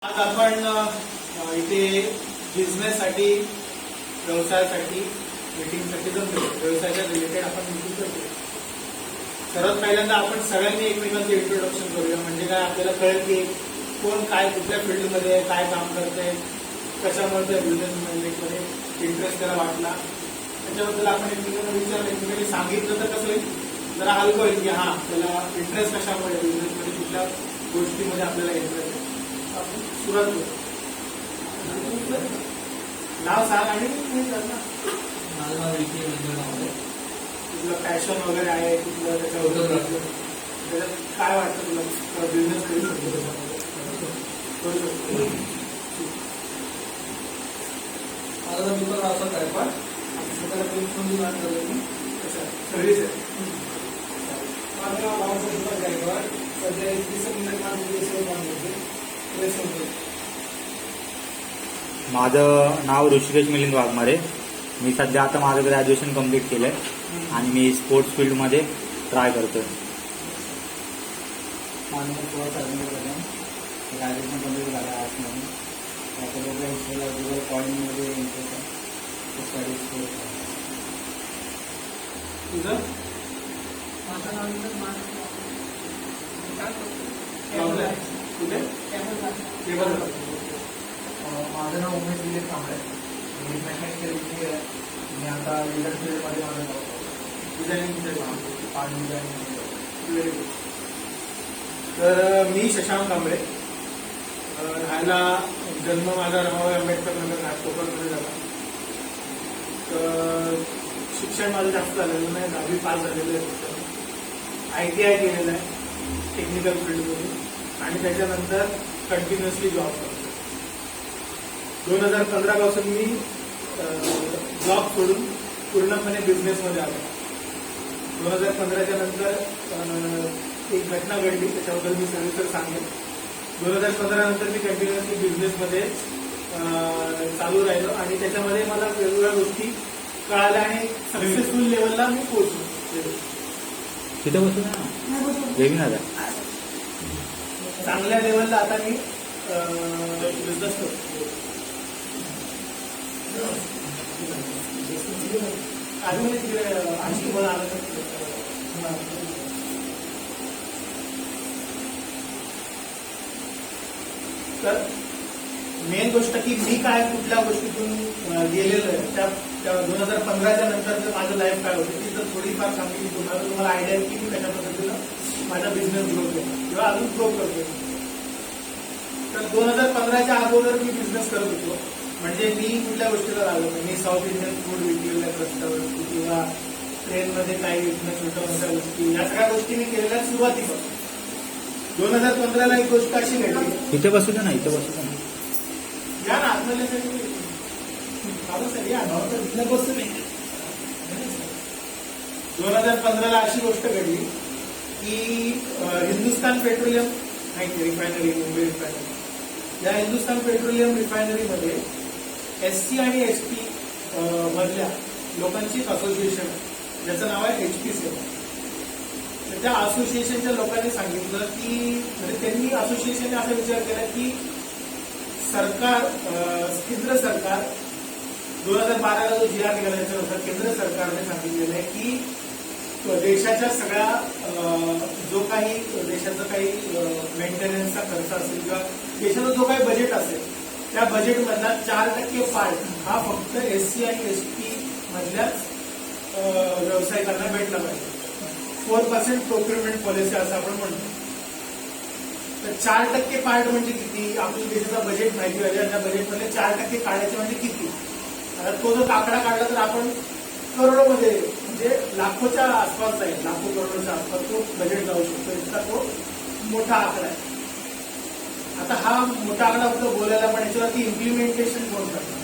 आज आपण इथे बिझनेससाठी व्यवसायासाठी मीटिंगसाठी जमलो. व्यवसायाच्या रिलेटेड आपण मीटिंग करतो. सर्वात पहिल्यांदा आपण सगळ्यांनी एकमेकांचं इंट्रोडक्शन करूया. म्हणजे काय आपल्याला कळेल की कोण काय कुठल्या फील्डमध्ये आहे, काय काम करतंय, कशामुळे त्या बिझनेस मॅनेजमेंटमध्ये इंटरेस्ट त्याला वाटला, त्याच्याबद्दल आपण एकमेकांना विचारलं. एकमेकांनी सांगितलं तर कसं होईल, जरा हलकं होईल की हां त्याला इंटरेस्ट कशामुळे बिझनेसमध्ये कुठल्या गोष्टीमध्ये आपल्याला इंटरेस्ट आहे. आपण सुरुवात करू. नाव सांग आणि तुझं पॅशन वगैरे आहे कुठलं, त्याच्याबद्दल त्याच्यात काय वाटतं तुला बिझनेस करू शकतो. माझा मित्र असं काय पण सर्व्हिस आहे. माझं नाव बाबासाहेब गायकवाड. सध्या माझं नाव ऋषिकेश मिलिंद वाघमारे. मी सध्या आता माझं ग्रॅज्युएशन कम्प्लीट केलंय आणि मी स्पोर्ट्स फील्डमध्ये ट्राय करतोय. माझं ग्रॅज्युएशन कम्प्लीट झालं आर्ट्समध्ये. त्याच्याबद्दल गुगल कॉलेजमध्ये इंटरेस्ट आहे. स्टडी तुझं माझं नाव कुठे माझं नाव उमेश दिलीप कांबळे. मी मेकॅनिकल इंजिनियर आहे. मी आता लिडर फील्डमध्ये माझं डिझायनिंग. पाणी डिझायनिंग. तर मी शशांक कांबळे. राहायला जन्म माझा रमाबाई आंबेडकर नगर कोकणमध्ये झाला. तर शिक्षण माझं जास्त झालेलं नाही. 10वी पास झालेलं आहे. ITI केलेलं आहे टेक्निकल फील्डमध्ये आणि त्याच्यानंतर कंटिन्युअसली जॉब करतो. 2015 पासून मी जॉब सोडून पूर्णपणे बिझनेसमध्ये आलो. 2015च्या नंतर एक घटना घडली, त्याच्याबद्दल मी सविस्तर सांगेन. 2015 नंतर मी कंटिन्युअसली बिझनेसमध्ये चालू राहिलो आणि त्याच्यामध्ये मला वेगवेगळ्या गोष्टी कळाल्या आणि सक्सेसफुल लेवलला मी पोहोचलो. तिथं बसू ना वेबिनार चांगल्या लेवलला आता मी बिझनेस करतो. अजून आणखी मला आलं तर मेन गोष्ट की मी काय कुठल्या गोष्टीतून गेलेलो आहे त्या 2015च्या नंतरचं माझं लाईफ काय होतं ती तर थोडीफार सांगितली तुम्हाला आयडिया आहे की मी कशा पद्धतीनं माझा बिझनेस ग्रो केला किंवा अजून ग्रो करतोय. तर 2015च्या अगोदर मी बिझनेस करत होतो. म्हणजे मी कुठल्या गोष्टीला लागलो नाही. मी साऊथ इंडियन फूड विकलेल्या रस्त्यावरती किंवा ट्रेनमध्ये काही विकणं छोट्या मोठ्या गोष्टी या सगळ्या गोष्टी मी केलेल्या सुरुवातीपासून. 2015ला एक गोष्ट अशी घडली. इथे बसू दे ना, इथे बसू दे ना. या ना आत्महत्यासाठी या बसू नाही. 2015ला अशी गोष्ट घडली की हिंदुस्थान पेट्रोलियम माहिती रिफायनरी, मुंबई रिफायनरी, या हिंदुस्थान पेट्रोलियम रिफायनरीमध्ये SC आणि ST मधल्या लोकांची असोसिएशन आहे ज्याचं नाव आहे HPCL. त्या असोसिएशनच्या लोकांनी सांगितलं की म्हणजे त्यांनी असोसिएशनने असा विचार केला की सरकार केंद्र सरकार 2012ला जो GR निघाला त्याच्यानुसार केंद्र सरकारने सांगितलेलं आहे की देशाच्या सगळ्या जो काही देशाचा काही मेंटेनन्सचा खर्च असेल किंवा देशाचा जो काही बजेट असेल त्या बजेटमधला 4% पार्ट हा फक्त SC आणि ST मधल्याच व्यावसायिकांना भेटला पाहिजे. 4% प्रोक्युरमेंट पॉलिसी असं आपण म्हणतो. तर 4% पार्ट म्हणजे किती, आपल्या देशाचा बजेट माहिती पाहिजे. त्या बजेटमधले 4% काढायचे म्हणजे किती. आता तो जर आकडा काढला तर आपण करोडोमध्ये म्हणजे लाखोच्या आसपास जाईल. लाखो करोडच्या आसपास तो बजेट जाऊ शकतो. इतका तो मोठा आकडा आहे. आता हा मोठा आकडा फक्त बोलायला पण याच्यावरती इम्प्लिमेंटेशन कोण करणार.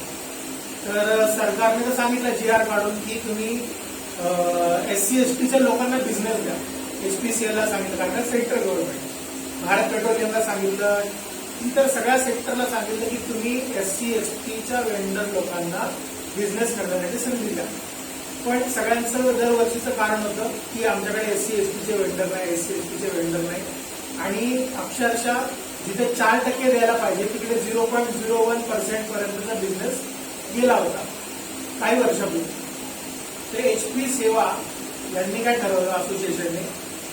तर सरकारने तर सांगितलं GR काढून की तुम्ही SC STच्या लोकांना बिझनेस द्या. HPCLला सांगितलं कारण सेंट्रल गव्हर्नमेंट, भारत पेट्रोलियमला सांगितलं, इतर सगळ्या सेक्टरला सांगितलं की तुम्ही SC STच्या वेंडर लोकांना बिझनेस करण्यासाठी संधी द्या. पण सगळ्यांचं दरवर्षीचं कारण होतं की आमच्याकडे SC STचे वेंडर नाही, SC STचे वेंडर नाही आणि अक्षरशः जिथे 4% द्यायला पाहिजे तिकडे 0.01% पर्यंतचा बिझनेस गेला होता काही वर्षापूर्वी. तर HP सेवा यांनी काय ठरवलं असोसिएशनने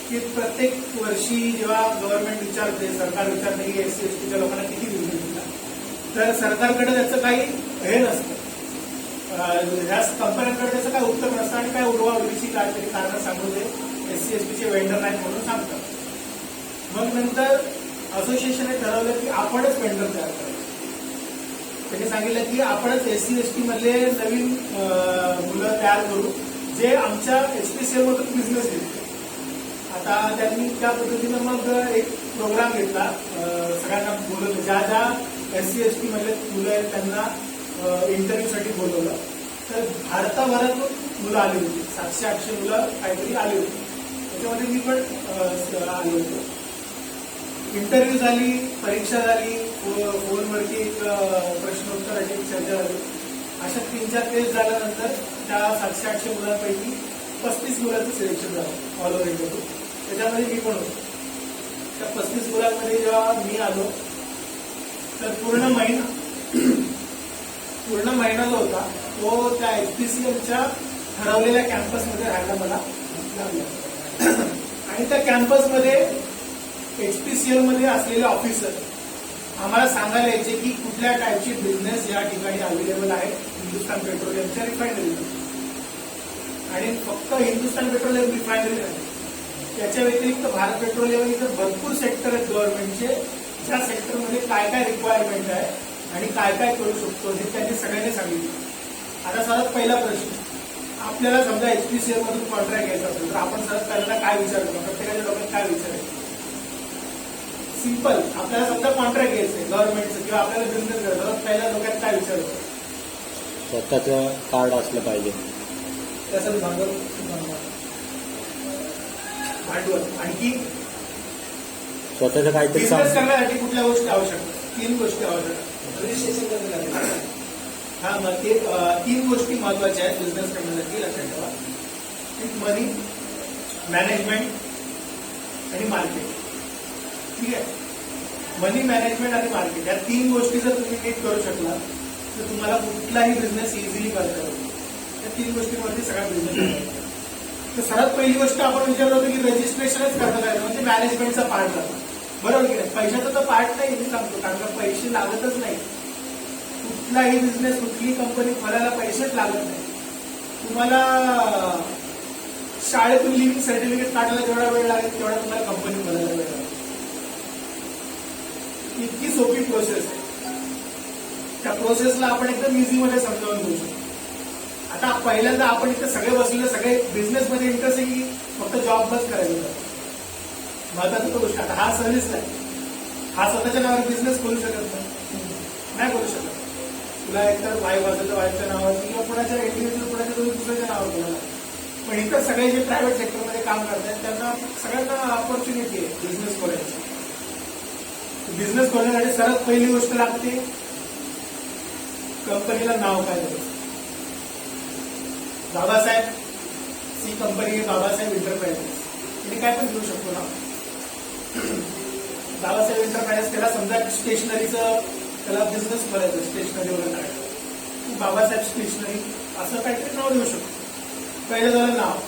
की प्रत्येक वर्षी जेव्हा गव्हर्नमेंट विचारते, सरकार विचारते की SC STच्या लोकांना किती बिझनेस दिला, तर सरकारकडे त्याचं काही हे नसतं, ह्या कंपन्यांकडे त्याचं काय उत्तर नसतं आणि काय उडवाउडवीची काहीतरी कारणं सांगून ते SC STचे वेंडर नाही म्हणून सांगतात. मग नंतर असोसिएशनने ठरवलं की आपणच वेंडर तयार करायचं. त्यांनी सांगितलं की आपणच SC ST मधले नवीन मुलं तयार करू जे आमच्या HPCL मधून बिझनेस घेतील. आता त्यांनी त्या पद्धतीनं मग एक प्रोग्राम घेतला, सगळ्यांना बोलवलं, ज्या ज्या SC ST मधले मुलं आहेत त्यांना इंटरव्ह्यूसाठी बोलवलं. तर भारताभरातून मुलं आली होती, 700-800 मुलं काहीतरी आली होती. त्याच्यामध्ये मी पण आलो होतो. इंटरव्ह्यू झाली, परीक्षा झाली, फोनवरती एक प्रश्नोत्तराची चर्चा झाली. अशा 3-4 टेस्ट झाल्यानंतर त्या 700-800 मुलांपैकी 35 मुलांचं सिलेक्शन झालं ऑल ओव्हर इंडियातून. त्याच्यामध्ये मी पण होतो. त्या 35 मुलांमध्ये जेव्हा मी आलो तर पूर्ण महिना जो होता तो त्या HPCLच्या ठरवलेल्या कॅम्पसमध्ये राहायला मला लागला. आणि त्या कॅम्पसमध्ये HPCL मध्ये असलेले ऑफिसर आम्हाला सांगायला यायचे की कुठल्या टाईपचे बिझनेस या ठिकाणी अवेलेबल आहेत हिंदुस्थान पेट्रोलियमच्या रिफायनरीमध्ये. आणि फक्त हिंदुस्थान पेट्रोलियम रिफायनरी नाही, त्याच्या व्यतिरिक्त भारत पेट्रोलियम इथं भरपूर सेक्टर आहेत गव्हर्नमेंटचे, ज्या सेक्टरमध्ये काय काय रिक्वायरमेंट आहे आणि काय काय करू शकतो हे त्यांनी सगळ्यांनी सांगितलं. आता सर्वात पहिला प्रश्न, आपल्याला समजा HPCL मधून कॉन्ट्रॅक्ट घ्यायचा असेल तर आपण सर्वात पहिल्यांदा काय विचार करतो, प्रत्येकाच्या डोक्यात काय विचार आहे? सिंपल, आपल्याला समजा कॉन्ट्रॅक्ट घ्यायचंय गव्हर्नमेंटचं किंवा आपल्याला बिझनेस करायचं, पहिल्या डोक्यात काय विचार होतो? स्वतःचं कार्ड असलं पाहिजे, त्यासाठी भांडवल, आणखी स्वतःचं काहीतरी बिझनेस करण्यासाठी कुठल्या गोष्टी आवश्यक? 3 गोष्टी आवश्यक. रजिस्ट्रेशन करण्यासाठी. हा, मग ते 3 गोष्टी महत्वाच्या आहेत बिझनेस करण्यासाठी, लक्षात ठेवा. एक मनी, मॅनेजमेंट आणि मार्केट. ठीक आहे, मनी, मॅनेजमेंट आणि मार्केट या 3 गोष्टी जर तुम्ही नीट करू शकला तर तुम्हाला कुठलाही बिझनेस इझिली करता येईल. या 3 गोष्टींवरती सगळा बिझनेस. तर सर्वात पहिली गोष्ट आपण विचारलं होतं की रजिस्ट्रेशनच करता येईल, म्हणजे मॅनेजमेंटचा पार्ट झाला. बरोबर की नाही? पैशाचा तर पार्ट नाही मी सांगतो, कारण का पैसे लागतच नाही. कुठलाही बिझनेस, कुठलीही कंपनी खोलायला पैसेच लागत नाही. तुम्हाला शाळेतून लिव्हिंग सर्टिफिकेट काढायला जेवढा वेळ लागेल तेवढा तुम्हाला कंपनी खोलायला वेळ लागेल. इतकी सोपी प्रोसेस आहे. त्या प्रोसेसला आपण एकदम इझी मध्ये समजावून घेऊ शकतो. आता पहिल्यांदा आपण इथे सगळे बसलेले सगळे बिझनेस मध्ये इंटरेस्ट आहे की फक्त जॉब बस करायचं होतं. महत्वाची गोष्ट, आता हा सर्व्हिस आहे, हा स्वतःच्या नावावर बिझनेस करू शकत नाही करू शकत. तुला एकतर वाईफ असेल तर वाईफच्या नावावरती किंवा कुणाच्या इंडिव्हिज्युअल कुणाच्या दुसऱ्याच्या नावावर बोलायला. पण इतर सगळे जे प्रायव्हेट सेक्टरमध्ये काम करतात त्यांना सगळ्यांना ऑपॉर्च्युनिटी आहे बिझनेस करायची. बिझनेस करण्यासाठी सर्वात पहिली गोष्ट लागते कंपनीला नाव काय द्यायचं. Babasaheb C company, Babasaheb enterprises, तुम्ही काय पण घेऊ शकतो ना. बाबासाहेब एंटरप्राइजेस, त्याला समजा स्टेशनरीचं त्याला बिझनेस करायचं, स्टेशनरी वगैरे करायचं, बाबासाहेब स्टेशनरी असं काहीतरी नाव देऊ शकतो. पहिलं झालं नाव.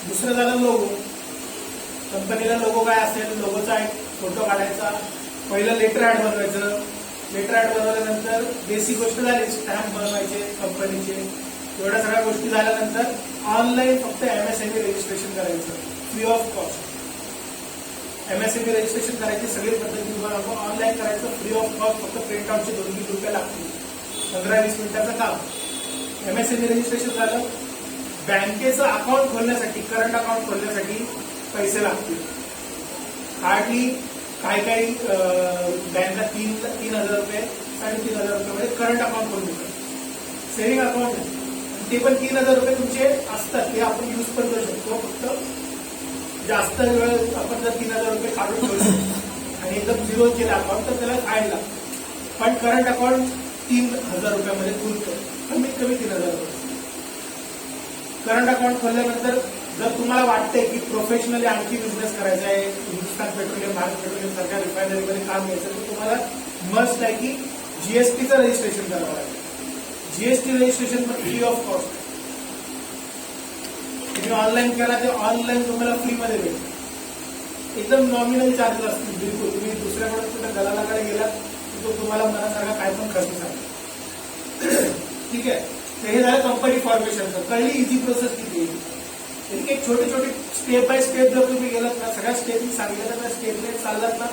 दुसरं झालं लोगो. कंपनीला लोगो काय असेल, लोगोचा एक फोटो काढायचा. पहिलं लेटर ऍड बनवायचं. लेटर ऍड बनवल्यानंतर बेसिक गोष्ट झाली, स्टॅम्प बनवायचे कंपनीचे. एवढ्या सगळ्या गोष्टी झाल्यानंतर ऑनलाईन फक्त MSME रजिस्ट्रेशन करायचं free of cost. MSME registration करायची सगळी पद्धती तुम्हाला ऑनलाईन करायचं फ्री ऑफ कॉस्ट. फक्त प्रिंटआउटचे 2-3 रुपये लागतील. 15-20 मिनिटाचं काम. MSME रजिस्ट्रेशन झालं. बँकेचं अकाउंट खोलण्यासाठी, करंट अकाउंट खोलण्यासाठी पैसे लागतील. हार्डली काही बँका 3,000 रुपये 3,500 रुपये करंट अकाउंट खोलू शकतात. सेव्हिंग अकाउंट नाही, ते पण 3,000 रुपये तुमचे असतात, ते आपण युज पण करू शकतो. फक्त जास्त वेळ आपण जर 3,000 रुपये काढून ठेवले आणि एकदम झिरो केलं अकाउंट तर त्याला फाईन लागतं. पण करंट अकाउंट 3,000 रुपयामध्ये खुलतं, कमीत कमी 3,000 रुपये. करंट अकाउंट खोलल्यानंतर जर तुम्हाला वाटतंय की प्रोफेशनली आणखी बिझनेस करायचा आहे, हिंदुस्थान पेट्रोलियम, भारत पेट्रोलियम सारख्या रिफायनरीमध्ये काम घ्यायचं तर तुम्हाला मस्ट आहे की जीएसटीचं रजिस्ट्रेशन करावं लागेल. जीएसटी रजिस्ट्रेशन पण फ्री ऑफ कॉस्ट आहे. तुम्ही ऑनलाईन करा ते ऑनलाईन तुम्हाला फ्रीमध्ये भेटेल. एकदम नॉमिनल चार्जेस असतील बिलकुल. तुम्ही दुसऱ्याकडे कुठे दलालाकडे गेलात की तो तुम्हाला मनासारखा काय पण खर्च सांगेल. ठीक आहे. तर हे झालं कंपनी फॉर्मेशनचं. कळली इझी प्रोसेस किती आहे. एक छोटे छोटे स्टेप बाय स्टेप जर तुम्ही गेलात ना, सगळ्या स्टेप मी सांगितलं ना, स्टेपने चाललात ना,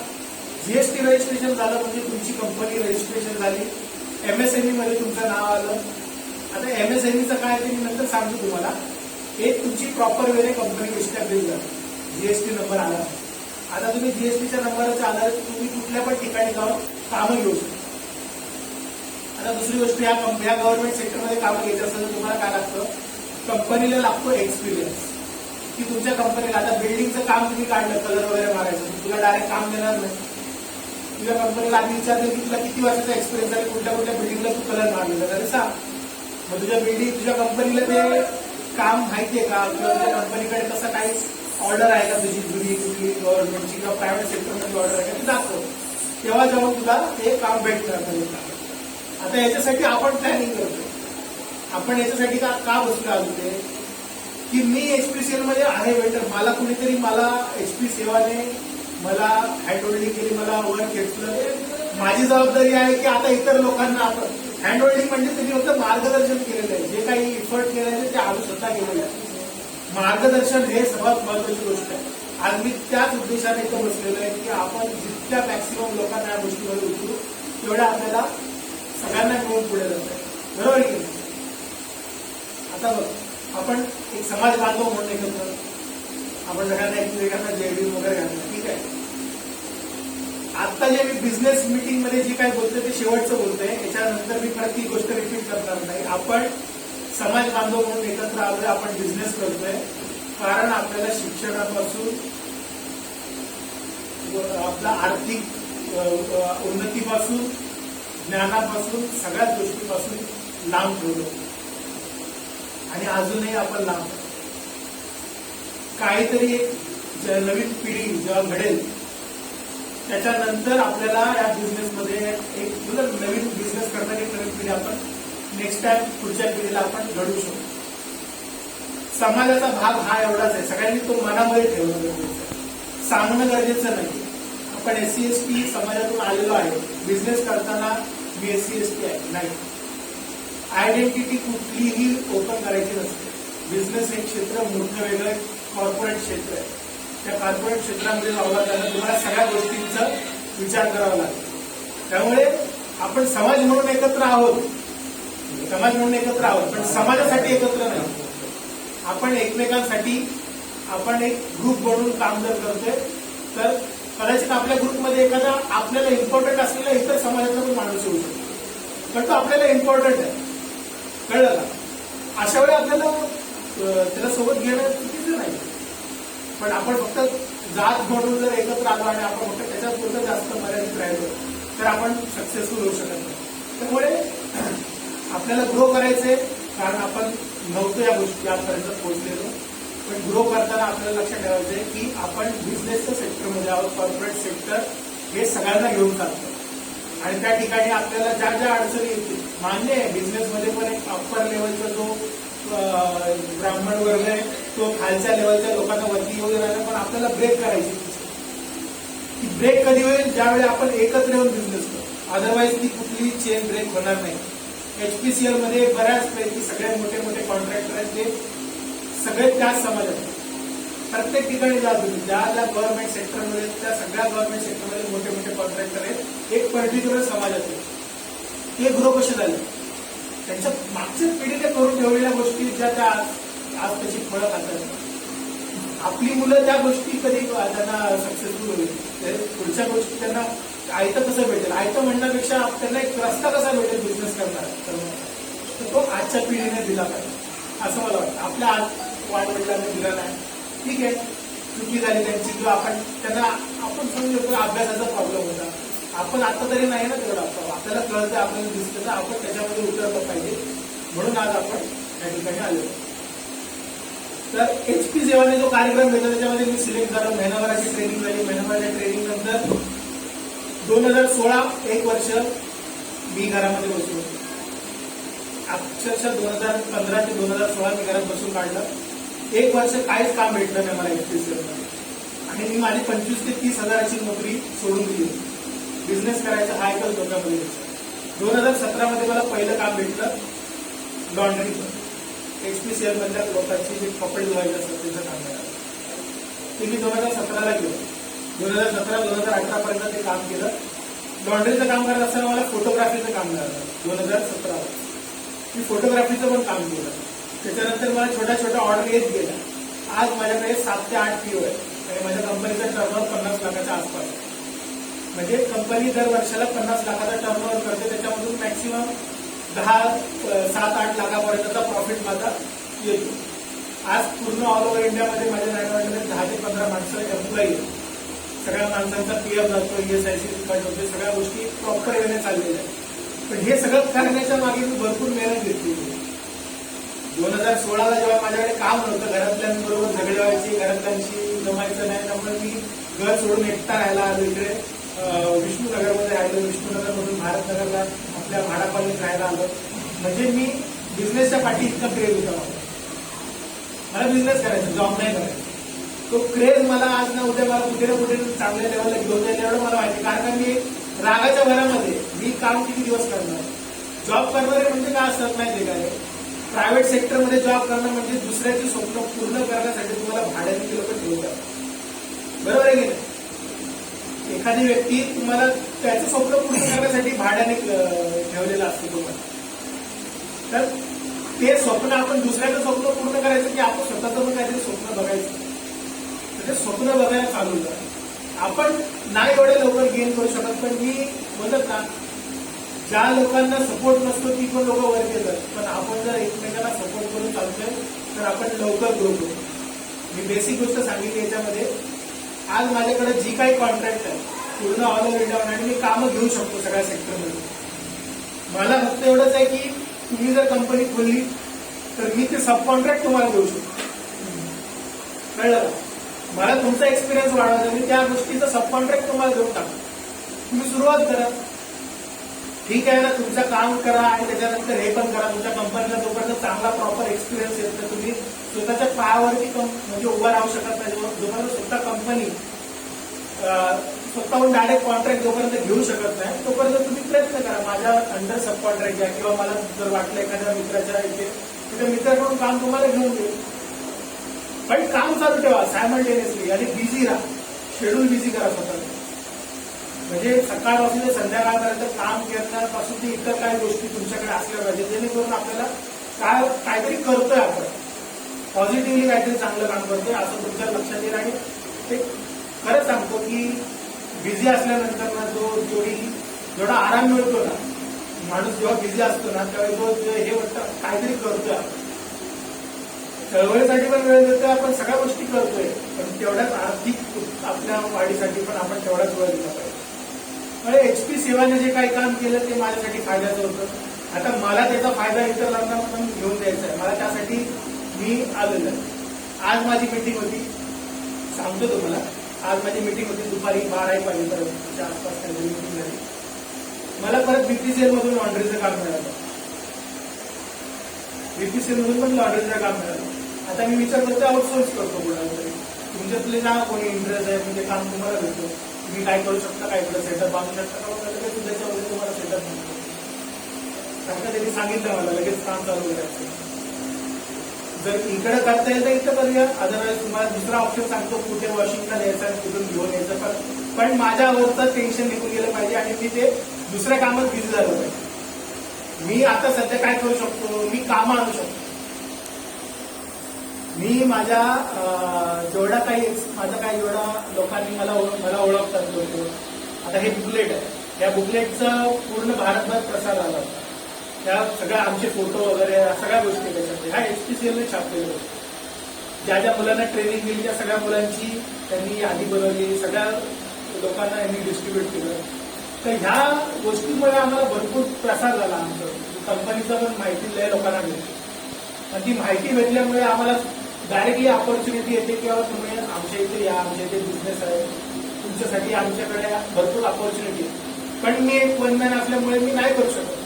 जीएसटी रजिस्ट्रेशन झालं म्हणजे तुमची कंपनी रजिस्ट्रेशन झाली. एमएसएमई मध्ये तुमचं नाव आलं. आता एमएसएमईचं काय ते मी नंतर सांगतो तुम्हाला. एक तुमची प्रॉपर वेने कंपनी एस्टॅब्लिश झाली, जीएसटी नंबर आला. आता तुम्ही जीएसटीच्या नंबरच्या आधारे तुम्ही कुठल्या पण ठिकाणी जाऊन कामं घेऊ शकता. आता दुसरी गोष्ट, या गव्हर्नमेंट सेक्टरमध्ये कामं घ्यायचं असेल तर तुम्हाला काय लागतं, कंपनीला लागतो एक्सपिरियन्स. की तुमच्या कंपनीला आता बिल्डिंगचं काम तुम्ही काढलं, कलर वगैरे मारायचं, तुला डायरेक्ट काम देणार नाही. तुझ्या कंपनीला आधी विचारते की तुला किती वर्षाचा एक्सपिरियन्स आहे, कुठल्या कुठल्या बिल्डिंगला तू कलर मारलेला तरी सांग. मग तुझ्या कंपनीला ते काम माहितीये का, किंवा तुझ्या कंपनीकडे तसं काही ऑर्डर आहे का, तुझी जुनी कुठली गव्हर्नमेंटची किंवा प्रायव्हेट सेक्टरमध्ये ऑर्डर आहे का ते दाखव. तेव्हा जेव्हा तुला ते काम भेटणार. आता याच्यासाठी आपण प्लॅनिंग करतो. आपण याच्यासाठी का बसलो आलो ते की मी एचपीसीएल मध्ये आहे वेटर, मला कुणीतरी मला एचपी सेवाने मला हँड होल्डिंग केली, मला वर्क घेतलं. माझी जबाबदारी आहे की आता इतर लोकांना आपण हँड होल्डिंग म्हणजे त्यांनी फक्त मार्गदर्शन केलेलं आहे. जे काही इफर्ट केलेलं आहे ते आम्ही स्वतः केलेलं आहे. मार्गदर्शन हे सर्वात महत्वाची गोष्ट आहे. आज मी त्याच उद्देशाने इथं बसलेलो आहे की आपण जितक्या मॅक्सिमम लोकांना या गोष्टीमध्ये उतरू तेवढ्या आपल्याला सगळ्यांना मिळून पुढे जात आहे. बरोबर की नाही. आता बघ, आपण एक समाज बांधव म्हणून एकत्र आपण सगळ्यांना एकमेकांना जेडी वगैरे घालतो. ठीक आहे. आता जे मी बिझनेस मीटिंग मध्ये जे काही बोलतोय ते शेवटचं बोलतोय. याच्यानंतर मी परत ती गोष्ट रिपीट करणार नाही. आपण समाज बांधव म्हणून एकत्र आलोय, आपण बिझनेस करतोय कारण आपल्याला शिक्षणापासून आपला आर्थिक उन्नतीपासून, ज्ञानापासून, सगळ्याच गोष्टीपासून लांब ठेवलं आणि अजूनही आपण लांब. काहीतरी एक नवीन पिढी जेव्हा घडेल त्याच्यानंतर आपल्याला या बिझनेसमध्ये एक नवीन बिझनेस करणारी नवीन पिढी आपण नेक्स्ट टाइम पुढच्या पिढीला आपण घडवू शकतो. समाजाचा भाग हा एवढाच आहे, सगळ्यांनी तो मनामध्ये ठेवणं गरजेचं आहे. सांगणं गरजेचं नाही. आपण एससी एसटी समाजातून आलेलो आहे, बिझनेस करताना मी एससी एसटी आहे नाही. आयडेंटिटी कुठलीही ओपन करायची नसते. बिझनेस एक क्षेत्र मोठं वेगळं कॉर्पोरेट क्षेत्र आहे. त्या कॉर्पोरेट क्षेत्रामध्ये वावरताना तुम्हाला सगळ्या गोष्टींचा विचार करावा लागतो. त्यामुळे आपण समाज म्हणून एकत्र आहोत, पण समाजासाठी एकत्र नाही. आपण एकमेकांसाठी आपण एक ग्रुप बनवून काम जर करतोय तर कदाचित आपल्या ग्रुपमध्ये एखादा आपल्याला इम्पॉर्टंट असलेला इतर समाजातला पण माणूस येऊ शकतो, पण तो आपल्याला इम्पॉर्टंट आहे. कळलं का. अशा वेळी आपल्याला त्याला सोबत घेणं चुकीचं नाही. पण आपण फक्त जात म्हणून जर एकत्र आलो आणि आपण फक्त त्याच्यात पुढे जास्त मर्यादित राहिलो तर आपण सक्सेसफुल होऊ शकत नाही. त्यामुळे आपल्याला ग्रो करायचंय कारण आपण नव्हतो या गोष्टी आजपर्यंत पोहोचलेलो. पण ग्रो करताना आपल्याला लक्षात ठेवायचंय की आपण बिझनेसच्या सेक्टरमध्ये आहोत. कॉर्पोरेट सेक्टर हे सगळ्यांना घेऊन चालतं आणि त्या ठिकाणी आपल्याला ज्या ज्या अडचणी येतील, मान्य आहे बिझनेसमध्ये पण एक अप्पर लेवलचा जो ब्राह्मण वर्ग आहे तो खालच्या लेवलच्या लोकांना वरती येऊ देणार, पण आपल्याला ब्रेक करायची. ती ब्रेक कधी होईल, ज्यावेळी आपण एकत्र येऊन बिझनेस करू. अदरवाईज ती कुठलीही चेन ब्रेक होणार नाही. एचपीसीएल मध्ये बऱ्याचपैकी सगळे मोठे मोठे कॉन्ट्रॅक्टर आहेत ते सगळे त्याच समाजात. प्रत्येक ठिकाणी जा तुम्ही, ज्या ज्या गव्हर्नमेंट सेक्टरमध्ये त्या सगळ्या गव्हर्नमेंट सेक्टरमध्ये मोठे मोठे कॉन्ट्रॅक्टर आहेत एक पर्टिक्युलर समाजात. ते ग्रो कसे झाले, त्यांच्या मागच्या पिढीने करून ठेवलेल्या गोष्टी ज्या त्या आज त्याची फळं खातात. आपली मुलं त्या गोष्टी कधी त्यांना सक्सेसफुल होईल, पुढच्या गोष्टी त्यांना आयतं कसं भेटेल, आयतं म्हणण्यापेक्षा त्यांना एक रस्ता कसा भेटेल बिझनेस करणार, तर तो आजच्या पिढीने दिला पाहिजे असं मला वाटतं. आपल्या आज वाढवडिलांनी दिला नाही, ठीक आहे, चुकी झाली त्यांची, किंवा आपण त्यांना आपण समजू शकतो अभ्यासाचा प्रॉब्लेम होता. आपण आता तरी नाही ना तेवढा, आपल्याला कळतं, आपल्याला दिसतं, तर आपण त्याच्यामध्ये उतरलं पाहिजे. म्हणून आज आपण या ठिकाणी आलो. तर HP सेवाने जो कार्यक्रम घेतला त्याच्यामध्ये मी सिलेक्ट झालो. महिनाभराची ट्रेनिंग झाली. महिनाभराच्या ट्रेनिंग नंतर 2016 एक वर्ष मी घरामध्ये बसलो. अक्षरशः 2015 ते 2016 मी घरात बसून काढलं. एक वर्ष काहीच काम भेटलं नाही मला HP सेवामध्ये आणि मी माझी 25 ते 30 हजाराची नोकरी सोडून दिली. बिझनेस करायचा हा एकच डोक्यामध्ये. 2017 मध्ये मला पहिलं काम भेटलं लॉन्ड्रीचं. HPCL मधल्या लोकांची जे कपडे धुवायचे असतात त्याचं काम मिळालं. ते मी 2017ला केलं. 2017-2018 पर्यंत ते काम केलं. लॉन्ड्रीचं काम करत असताना मला फोटोग्राफीचं काम मिळालं 2017. मी फोटोग्राफीचं पण काम केलं. त्याच्यानंतर मला छोट्या छोट्या ऑर्डर येत गेल्या. आज माझ्याकडे 7 ते 8 PO आहे आणि माझ्या कंपनीचा टर्नओव्हर 50 लाखाच्या आसपास आहे. म्हणजे कंपनी दर वर्षाला 50 लाखाचा टर्नओव्हर करते. त्याच्यामधून मॅक्सिमम 7-8 लाखापर्यंतचा प्रॉफिट माझा येतो. आज पूर्ण ऑल ओव्हर इंडियामध्ये माझ्या नायगावमध्ये 10 ते 15 माणसं एम्प्लॉई आहेत. सगळ्या माणसांचा PF जातो, ESIC कट होते, सगळ्या गोष्टी प्रॉपर वेळेने चाललेल्या आहेत. पण हे सगळं करण्याच्या मागे मी भरपूर मेहनत घेतली. 2016ला जेव्हा माझ्याकडे काम नव्हतं, घरातल्यांबरोबर झगडे व्हायचे, घरातल्यांशी जमायचं नाही, त्यामुळे मी घर सोडून एकटा राहायला आलो. इकडे विष्णुनगरमध्ये राहिलो. विष्णुनगरमधून भारतनगरला आपल्या भाडापालीत राहायला आलो. म्हणजे मी बिझनेसच्या पाठी इतका क्रेज होता मला बिझनेस करायचा, जॉब नाही करायचा. तो क्रेज मला आज ना उद्या मला कुठे ना कुठे चांगल्या लेवलला घेऊन जाईल एवढं मला माहिती. कारण का मी रागाच्या भरामध्ये मी काम किती दिवस करणार. जॉब करणारे म्हणजे काय असतात माहिती काय, प्रायव्हेट सेक्टरमध्ये जॉब करणं म्हणजे दुसऱ्याची स्वप्न पूर्ण करण्यासाठी तुम्हाला भाड्याने ते लोक ठेवतात. बरोबर आहे की नाही. एखादी व्यक्ती तुम्हाला त्याचं स्वप्न पूर्ण करण्यासाठी भाड्याने ठेवलेलं असतं तुम्हाला. तर ते स्वप्न आपण दुसऱ्याचं स्वप्न पूर्ण करायचं की आपण स्वतःचं पण काहीतरी स्वप्न बघायचं. ते स्वप्न बघायला चालू करा. आपण नाही एवढे लवकर गेन करू शकत, पण मी बोलत ना, ज्या लोकांना सपोर्ट नसतो ती पण लोक वर येतात. पण आपण जर एकमेकांना सपोर्ट करून चालतोय तर आपण लवकर ग्रो करू. मी बेसिक गोष्ट सांगितली याच्यामध्ये. आज माझ्याकडे जी काही कॉन्ट्रॅक्ट आहे पूर्ण ऑल ओव्हर इंडिया आणि मी कामं घेऊ शकतो सगळ्या सेक्टरमध्ये. मला फक्त एवढंच आहे की तुम्ही जर कंपनी खोलली तर मी ते सब कॉन्ट्रॅक्ट तुम्हाला देऊ शकतो. कळलं का. मला तुमचा एक्सपिरियन्स वाढवायचा, मी त्या गोष्टीचा सब कॉन्ट्रॅक्ट तुम्हाला देऊन टाकतो. तुम्ही सुरुवात करा. ठीक आहे ना, तुमचं काम करा आणि त्याच्यानंतर हे पण करा. तुमच्या कंपनीला जोपर्यंत चांगला प्रॉपर एक्सपिरियन्स येत तर तुम्ही स्वतःच्या पायावरती म्हणजे उभा राहू शकत नाही. जोपर्यंत स्वतः कंपनी स्वतःहून डायरेक्ट कॉन्ट्रॅक्ट जोपर्यंत घेऊ शकत नाही तोपर्यंत तुम्ही प्रयत्न करा. माझ्या अंडर सब कॉन्ट्रॅक्ट घ्या किंवा मला जर वाटलं एखाद्या मित्राच्या इथे त्या मित्राकडून काम तुम्हाला घेऊन देऊ. पण काम चालू ठेवा सायमल्टेनियसली आणि बिझी राहा. शेड्यूल बिझी करा स्वतः. म्हणजे सकाळपासून ते संध्याकाळपर्यंत काम करण्यापासून ते इतर काही गोष्टी तुमच्याकडे असल्या पाहिजे जेणेकरून आपल्याला काहीतरी करतोय आपण पॉझिटिव्हली काहीतरी चांगलं काम करतोय असं तुमच्या लक्षात येईल. आणि ते खरंच सांगतो की बिझी असल्यानंतर ना जेवढा आराम मिळतो ना, माणूस जेव्हा बिझी असतो ना त्यावेळी तो हे वाटतं काहीतरी करतोय आपण. चळवळीसाठी पण वेळ देतोय आपण, सगळ्या गोष्टी करतोय, पण तेवढ्याच आर्थिक आपल्या वाढीसाठी पण आपण तेवढाच वेळ दिला पाहिजे. म्हणजे HP सेवाने जे काही काम केलं ते माझ्यासाठी फायद्याचं होतं. आता मला त्याचा फायदा इतरांना पण घेऊन द्यायचा आहे. मला त्यासाठी मी आलेलो आहे. आज माझी मीटिंग होती, सांगतो तुम्हाला. आज माझी मीटिंग होती दुपारी 12-1 वाजेपर्यंतच्या आसपास त्यांची मीटिंग झाली. मला परत BPCL मधून लॉन्ड्रीचं काम मिळालं. BPCL मधून पण लॉन्ड्रीचं काम मिळालं. आता मी विचार करतो आउटसोर्स करतो कोणाला तरी. तुमच्यातले ना कोणी इंटरेस्ट आहे म्हणजे काम तुम्हाला भेटतो, तुम्ही काय करू शकता, काय इकडे सेटअप बांधू शकता का, लगेच त्याच्यामध्ये तुम्हाला सेटअप मिळतो. कारण का त्यांनी सांगितलं मला लगेच काम चालू करायचं. जर इकडे करता येईल तर इथं करूया, अदरवाईज तुम्हाला दुसरा ऑप्शन सांगतो कुठे वॉशिंगला द्यायचा आणि कुठून घेऊन यायचं. पण माझ्यावरचं टेन्शन निघून गेलं पाहिजे आणि मी ते दुसऱ्या कामात बिझी झालं पाहिजे. मी आता सध्या काय करू शकतो, मी कामं आणू शकतो. मी माझ्या जेवढा काही जेवढा लोकांनी मला ओळखतात लोक. आता हे बुकलेट आहे, या बुकलेटचा पूर्ण भारतभर प्रसार झाला होता. त्या सगळ्या आमचे फोटो वगैरे सगळ्या गोष्टी त्याच्यामध्ये ह्या HPCLने छापलेल्या होत्या. ज्या ज्या मुलांना ट्रेनिंग दिली त्या सगळ्या मुलांची त्यांनी यादी बनवली, सगळ्या लोकांना यांनी डिस्ट्रीब्यूट केलं. तर ह्या गोष्टीमुळे आम्हाला भरपूर प्रसार झाला. आमचं कंपनीचं पण माहिती लय लोकांना भेटली आणि ती माहिती भेटल्यामुळे आम्हाला डायरेक्टली ऑपॉर्च्युनिटी येते किंवा तुम्ही आमच्या इथे या, आमच्या इथे बिझनेस आहे, तुमच्यासाठी आमच्याकडे भरपूर ऑपॉर्च्युनिटी आहे. पण मी एक वनमॅन असल्यामुळे मी नाही करू शकत.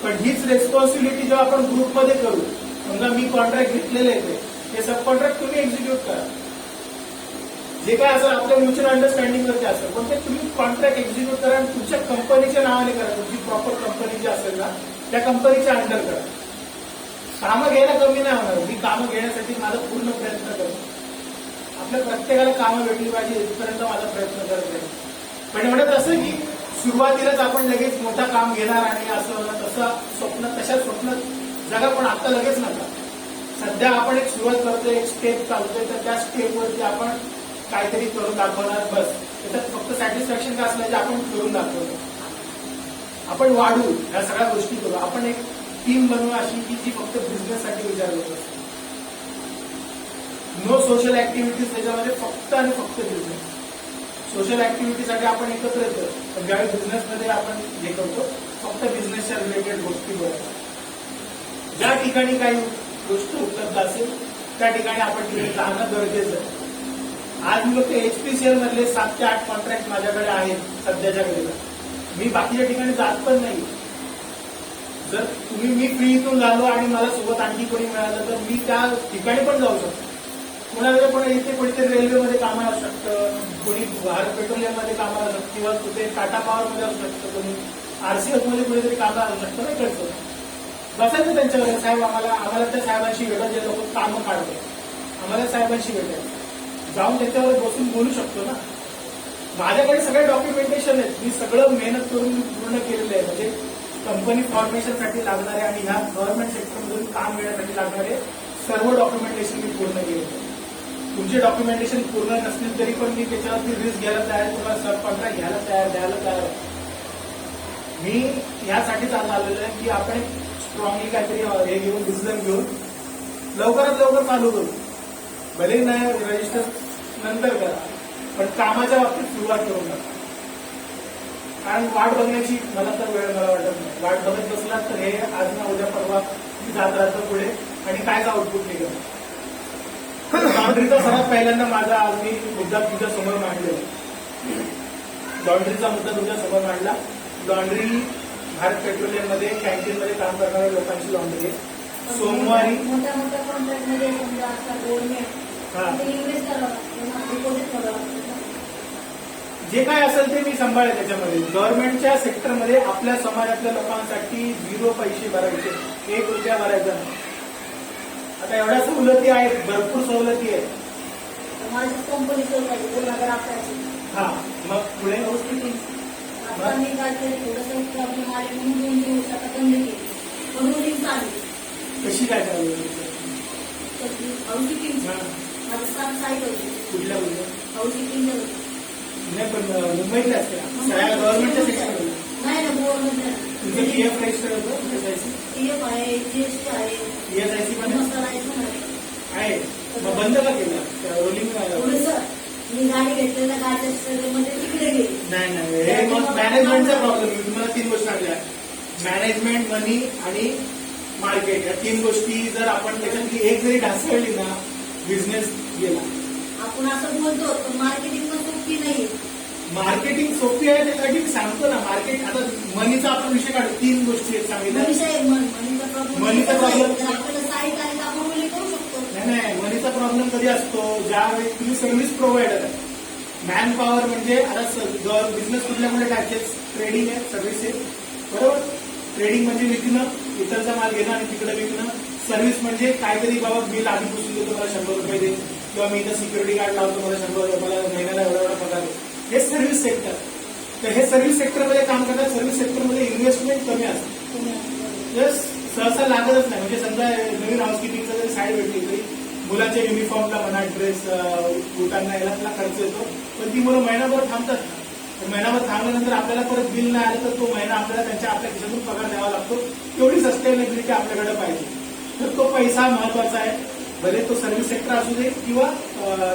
पण हीच रेस्पॉन्सिबिलिटी जेव्हा आपण ग्रुपमध्ये करू, समजा मी कॉन्ट्रॅक्ट घेतलेले आहे ते सब कॉन्ट्रॅक्ट तुम्ही एक्झिक्यूट करा. जे काय असेल आपल्या म्युच्युअल अंडरस्टँडिंग वरती असेल, पण ते तुम्ही कॉन्ट्रॅक्ट एक्झिक्यूट करा आणि तुमच्या कंपनीच्या नावाने करा. तुमची प्रॉपर कंपनी जी असेल ना त्या कंपनीच्या अंडर करा. कामं घ्यायला कमी नाही होणार. मी कामं घेण्यासाठी माझा पूर्ण प्रयत्न करतो. आपल्या प्रत्येकाला कामं भेटली पाहिजे इथपर्यंत माझा प्रयत्न करत आहे. पण एवढंच असं की सुरुवातीलाच आपण लगेच मोठं काम घेणार आणि असं तसं तशा स्वप्न जगा, पण आता लगेच नका. सध्या आपण एक सुरुवात करतोय, एक स्टेप चालतोय, तर त्या स्टेपवरती आपण काहीतरी करून दाखवणार. बस त्याच्यात फक्त सॅटिस्फॅक्शन काय असलं जे आपण करून दाखवतो. आपण वाढू, ह्या सगळ्या गोष्टी करू. आपण एक टीम बनवू अशी की जी फक्त बिझनेससाठी विचार करत असते. नो सोशल ऍक्टिव्हिटीज, त्याच्यामध्ये फक्त आणि फक्त बिझनेस. सोशल ऍक्टिव्हिटीसाठी आपण एकत्र येतो, पण ज्यावेळी बिझनेसमध्ये आपण हे करतो फक्त बिझनेसच्या रिलेटेड गोष्टी बोलतो. ज्या ठिकाणी काही गोष्ट उपलब्ध असेल त्या ठिकाणी आपण तिथे जाणं गरजेचं आहे. आज मी लोक HPCL मधले 7 ते 8 कॉन्ट्रॅक्ट माझ्याकडे आहेत सध्याच्या वेळेला. मी बाकीच्या ठिकाणी जात पण नाही. जर मी फ्री इथून झालो आणि मला सोबत आणखी कोणी मिळालं तर मी त्या ठिकाणी पण जाऊ शकतो. कोणाला पण इथे कोणीतरी रेल्वेमध्ये कामाला असू शकतं, कोणी भारत पेट्रोलियममध्ये कामाला असू शकतं, किंवा कुठे टाटा पॉवरमध्ये असू शकतं, कोणी RCF मध्ये कुठेतरी कामाला असू शकतं. नाही कळतं बसायचं त्यांच्यावर. साहेब आम्हाला त्या साहेबांशी भेटा, जे लोक कामं काढते आम्हाला साहेबांशी भेटायचं, जाऊन त्याच्यावर बसून बोलू शकतो ना. माझ्याकडे सगळे डॉक्युमेंटेशन आहेत. मी सगळं मेहनत करून पूर्ण केलेलं आहे. म्हणजे कंपनी फॉर्मेशनसाठी लागणारे आणि ह्या गव्हर्नमेंट सेक्टरमधून काम घेण्यासाठी लागणारे सर्व डॉक्युमेंटेशन मी पूर्ण केले. तुमचे डॉक्युमेंटेशन पूर्ण नसतील तरी पण मी त्याच्यावरती रिस्क घ्यायला तयार, तुम्हाला सब कॉन्ट्रॅक्ट घ्यायला तयार, द्यायला तयार आहे. मी यासाठी चालू आलेलो आहे की आपण स्ट्रॉंगली काहीतरी हे घेऊन, डिसिजन घेऊन लवकरात लवकर चालू करू. भले नाही रजिस्टर नंतर करा, पण कामाच्या बाबतीत सुरुवात करून टाका. कारण वाट बघण्याची मला वाटत नाही. वाट बघत बसला तर हे आज ना उद्या परवा जात राहतं पुढे आणि कायच आउटपुट निघत. लॉन्ड्रीचा सर्वात पहिल्यांदा माझा आज मी मुद्दा तुमच्या समोर मांडलेला. लॉन्ड्रीचा मुद्दा तुमच्या समोर मांडला. लॉन्ड्री भारत पेट्रोलियम मध्ये कॅन्टीन मध्ये काम करणाऱ्या लोकांची लॉन्ड्री आहे. सोमवारी मोठ्या मोठ्या कॉन्ट्रॅक्ट मध्ये समजा आता गव्हर्नमेंट इन्व्हेस्ट करावं, डिपॉझिट करावं, जे काय असेल ते मी सांभाळेल. त्याच्यामध्ये गव्हर्नमेंटच्या सेक्टरमध्ये आपल्या समाजातल्या लोकांसाठी 0 पैसे भरायचे, 1 रुपया भरायचा नाही. आता एवढ्या सवलती आहेत, भरपूर सवलती आहेत. माझी कंपनी सुरू पाहिजे 2011 हा, मग पुढे आता मी काय केलं, थोडंसं प्रॉब्लेम आले म्हणून 2 दिवस आता बंद केली. पण रुटीन चालू. कशी काय चालू हाऊसिंग माझं 7 साईट होती. कुठल्या हाऊसिंग नाही, पण मुंबईतल्या असते सगळ्या गव्हर्नमेंटच्या सेक्टरमध्ये. नाही ना, गव्हर्नमेंट तुमचं PF रजिस्टर होतं, SIC PF आहे, GST आहे, ESIC पण मसाला आहे. मग बंद का केलं? रोलिंग सर मी गाडी घेतलेल्या गाडीमध्ये तिकडे गेली. नाही, हे मग मॅनेजमेंटचा प्रॉब्लेम. मी तुम्हाला 3 गोष्टी सांगल्या. मॅनेजमेंट, मनी आणि मार्केट, या 3 गोष्टी जर आपण त्याच्यातली एक जरी ढासळली ना, बिझनेस गेला. आपण असं बोलतो पण मार्केटिंग पण सोपी नाही. मार्केटिंग सोपी आहे त्यासाठी मी सांगतो ना. मार्केट आता मनीचा आपण विषय काढू. 3 गोष्टी आहेत सांगितल्या. मनीचा प्रॉब्लेम आपल्याला साईट आहे तर आपण वेळी करू शकतो. नाही, मनीचा प्रॉब्लेम कधी असतो ज्यावेळी तुम्ही सर्व्हिस प्रोव्हायडर आहे. मॅन पॉवर म्हणजे आता बिझनेस कुठल्या टाकायचे, ट्रेडिंग आहे, सर्व्हिस आहे, बरोबर. ट्रेडिंग म्हणजे विकणं, इतरचा माल घेणं आणि तिकडे विकणं. सर्व्हिस म्हणजे काहीतरी बाबा बिल आधी पुसून देतो, मला 100 रुपये दे, किंवा मी इथं सिक्युरिटी गार्ड लावतो, मला 100, मला महिन्याला एवढा पगार आहे. हे सर्व्हिस सेक्टर. तर हे सर्व्हिस सेक्टरमध्ये काम करतात. सर्व्हिस सेक्टरमध्ये इन्व्हेस्टमेंट कमी असते, सहसा लागतच नाही. म्हणजे समजा नवीन हाऊसकीपिंगचा जरी साईड भेटली तरी मुलांच्या युनिफॉर्मला म्हणा, ड्रेस, बुटांना याला त्याला खर्च येतो. पण ती मुलं महिनाभर थांबतात. महिनाभर थांबल्यानंतर आपल्याला परत बिल नाही आलं तर तो महिना आपल्याला आपल्या खिशातून पगार द्यावा लागतो. तेवढी सस्टेनेबिलिटी आपल्याकडे पाहिजे. तर तो पैसा महत्वाचा आहे. भले तो सर्व्हिस सेक्टर असू दे किंवा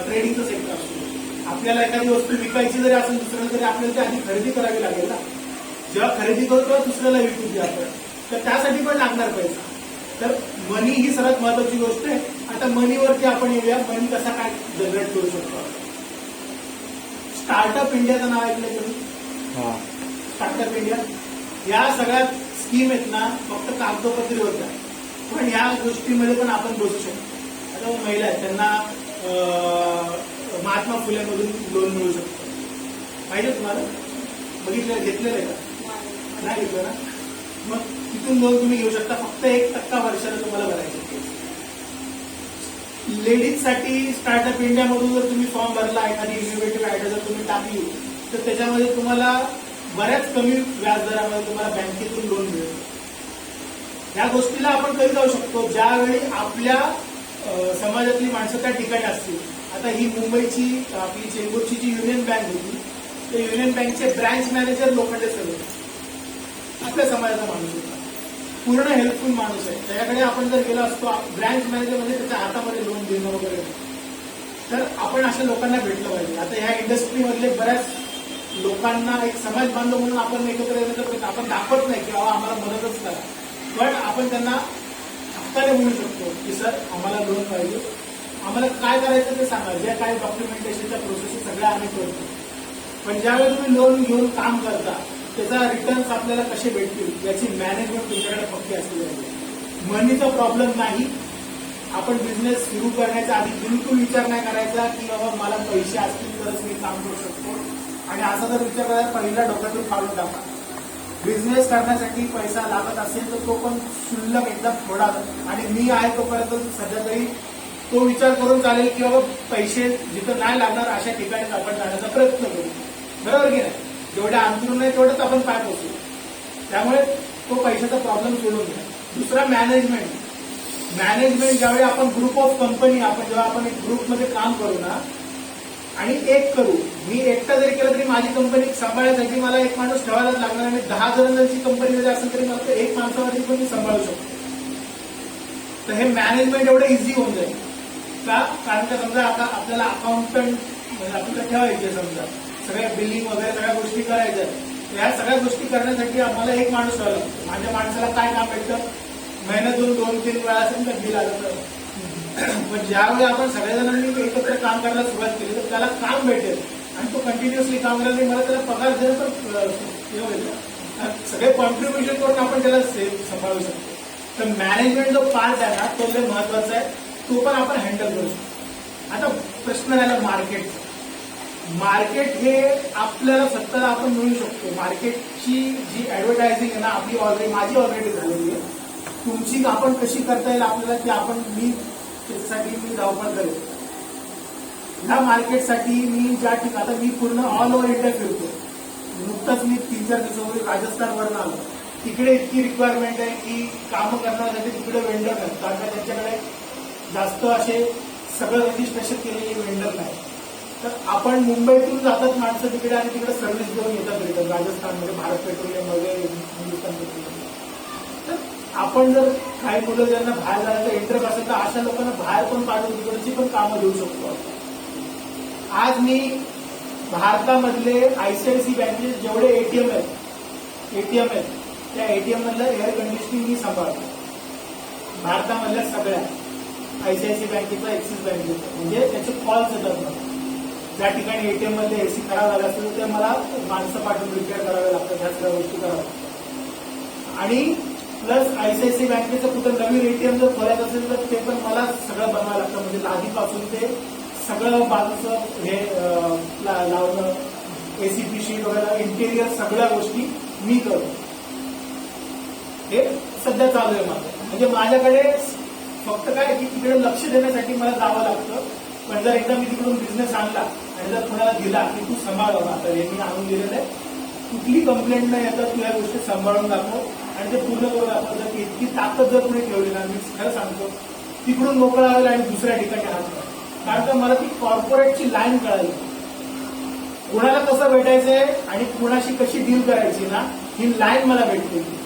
ट्रेडिंगचं सेक्टर असू दे. आपल्याला एखादी वस्तू विकायची जरी असेल दुसऱ्याला, तरी आपल्याला ती आधी खरेदी करावी लागेल ना. जेव्हा खरेदी करतो तेव्हा दुसऱ्याला विकू द्या आपण, तर त्यासाठी पण लागणार पैसा. तर मनी ही सर्वात महत्वाची गोष्ट आहे. आता मनीवरती आपण येऊया. मनी कसा काय जनरेट करू शकतो. स्टार्टअप इंडियाचं नाव ऐकलंय तुम्ही. हा. स्टार्टअप इंडिया या सगळ्या स्कीम आहेत ना फक्त कागदोपत्री होत्या, पण या गोष्टीमध्ये पण आपण बसू शकतो. आता महिला आहेत त्यांना महात्मा फुलेमधून लोन मिळू शकतं. पाहिजे तुम्हाला? बघितलं, घेतलेलं आहे का? नाही घेतलं ना. मग तिथून लोन तुम्ही घेऊ शकता. फक्त 1% वर्षाला तुम्हाला भरायचे. लेडीजसाठी स्टार्टअप इंडियामधून जर तुम्ही फॉर्म भरला, एखादी इनोव्हेटिव्ह आयडिया जर तुम्ही टाकली, तर त्याच्यामध्ये तुम्हाला बऱ्याच कमी व्याजदरामध्ये तुम्हाला बँकेतून लोन मिळेल. या गोष्टीला आपण कधी जाऊ शकतो ज्यावेळी आपल्या समाजातली माणसं त्या ठिकाणी असतील. आता ही मुंबईची आपली चेंबूरची जी युनियन बँक होती, त्या युनियन बँकचे ब्रँच मॅनेजर लोखंडे सर आपल्या समाजाचा माणूस होता. पूर्ण हेल्पफुल माणूस आहे. त्याच्याकडे आपण जर गेलो असतो, ब्रँच मॅनेजर म्हणजे त्याच्या हातामध्ये लोन देणं वगैरे, तर आपण अशा लोकांना भेटलं पाहिजे. आता ह्या इंडस्ट्रीमधले बऱ्याच लोकांना एक समाज बांधव म्हणून आपण एकत्र येण्याचा प्रयत्न, आपण दाखवत नाही की बाबा आम्हाला मदतच करा, पण आपण त्यांना हक्काने बोलू शकतो की सर आम्हाला लोन पाहिजे, आम्हाला काय करायचं ते सांगा. ज्या काही डॉक्युमेंटेशनच्या प्रोसेस सगळ्या आम्ही करतो, पण ज्यावेळी तुम्ही लोन घेऊन काम करता त्याचा रिटर्न्स आपल्याला कसे भेटतील याची मॅनेजमेंट तुमच्याकडे पक्की असली पाहिजे. मनीचा प्रॉब्लेम नाही. आपण बिझनेस सुरू करण्याच्या आधी बिलकुल विचार नाही करायचा की बाबा मला पैसे असतील तरच मी काम करू शकतो, आणि असा जर विचार करायला पहिला डोक्यातून काढून टाका. बिझनेस करण्यासाठी पैसा लागत असेल तर तो पण शुल्लक एकदम थोडा, आणि मी आहे तोपर्यंत सध्या तरी तो विचार करून चालेल की बाबा पैसे जिथं नाही लागणार अशा ठिकाणी आपण जाण्याचा प्रयत्न करू. बरोबर की नाही? जेवढ्या अंतरून नाही तेवढंच आपण पाय पोचू. त्यामुळे तो पैशाचा प्रॉब्लेम सोडून घ्या. दुसरा मॅनेजमेंट. मॅनेजमेंट ज्यावेळी आपण ग्रुप ऑफ कंपनी, जेव्हा आपण एक ग्रुपमध्ये काम करू ना आणि एक करू, मी एकटा जरी केलं तरी माझी कंपनी सांभाळण्यासाठी मला एक माणूस ठेवायलाच लागणार, आणि 10 जणांची कंपनीमध्ये असेल तरी मला एक माणसावरती पण मी सांभाळू शकतो. तर हे मॅनेजमेंट एवढं इझी होऊन जाईल का? कारण का समजा आता आपल्याला अकाउंटंट म्हणजे आपल्याला ठेवायचे, समजा सगळ्या बिलिंग वगैरे सगळ्या गोष्टी करायच्या, या सगळ्या गोष्टी करण्यासाठी आम्हाला एक माणूस ठेवायला लागतो. माझ्या माणसाला काय काम भेटतं? महिन्यातून 2-3 वेळा असेल तर बिल आलं तर. पण ज्यावेळी आपण सगळ्या जणांनी एकत्र काम करायला सुरुवात केली तर त्याला काम भेटेल, आणि तो कंटिन्युअसली काम करायला मला त्याला पगार देणं तर सगळे कॉन्ट्रीब्युशन करून आपण त्याला सांभाळू शकतो. तर मॅनेजमेंट जो पार्ट आहे ना तो लय महत्वाचा आहे, तो पण आपण हँडल करू शकतो. आता प्रश्न राहिला मार्केटचा. मार्केट हे आपल्याला स्वतःला आपण मिळू शकतो. मार्केटची जी ऍडव्हर्टायझिंग आहे ना आपली माझी ऑलरेडी झालेली आहे. तुमची आपण कशी करता येईल आपल्याला मी त्याच्यासाठी मी धावपळ करेल. ह्या मार्केटसाठी मी ज्या ठिकाणी आता मी पूर्ण ऑल ओव्हर इंडिया फिरतो. नुकताच मी 3-4 दिवसापूर्वी राजस्थानवरून आलो. तिकडे इतकी रिक्वायरमेंट आहे की कामं करण्यासाठी तिकडे वेंडर नाही, कारण का त्यांच्याकडे जास्त असे सगळं रजिस्ट्रेशन केलेले वेंडर नाही. तर आपण मुंबईतून जातात माणसं तिकडे आणि तिकडे सर्व्हिस घेऊन येतात रिटर्न राजस्थानमध्ये, भारत पेट्रोलियम वगैरे, हिंदुस्थान पेट्रोलियम. तर आपण जर काही मुलं ज्यांना बाहेर जाण्याचा इंटरेस्ट असेल तर अशा लोकांना बाहेर पण काढून तिकडची पण कामं देऊ शकतो. आज मी भारतामधले आयसीआयसी बँकेचे जेवढे एटीएम आहेत त्या एटीएम मधलं एअर कंडिशनिंग मी सांभाळतो. भारतामधल्या सगळ्या आयसीआयसी बँकेचा, ऍक्सिस बँकेचा, म्हणजे त्याचे कॉल्स येतात मला. ज्या ठिकाणी एटीएम मध्ये एसी खराब झाला असेल तर मला माणसं पाठवून रिपेअर करावे लागतात, ह्या सगळ्या गोष्टी कराव्या लागतात. आणि प्लस आयसीआयसी बँकेचं कुठं नवीन एटीएम जर खोलायचं असेल तर ते पण मला सगळं बनवावं लागतं. म्हणजे लादीपासून ते सगळं बाजूचं हे लावणं, एसीपी शीट वगैरे, इंटेरियर सगळ्या गोष्टी मी करतो. हे सध्या चालू आहे माझं. म्हणजे माझ्याकडे फक्त काय की तिकडे लक्ष देण्यासाठी मला जावं लागतं. पण जर एकदा मी तिकडून बिझनेस आणला आणि जर कोणाला दिला की तू सांभाळ बाबा, तर हे मी आणून दिलेलं आहे, कुठली कंप्लेंट नाही येतात, तू या गोष्टी सांभाळून दाखव आणि ते पूर्ण करून दाखव. जर इतकी ताकद जर कुणी ठेवली ना, मी खरं सांगतो तिकडून मोकळा होईल आणि दुसऱ्या ठिकाणी हात. कारण का मला ती कॉर्पोरेटची लाईन कळाली, कुणाला कसं भेटायचंय आणि कुणाशी कशी डील करायची ना, ही लाईन मला भेटलेली.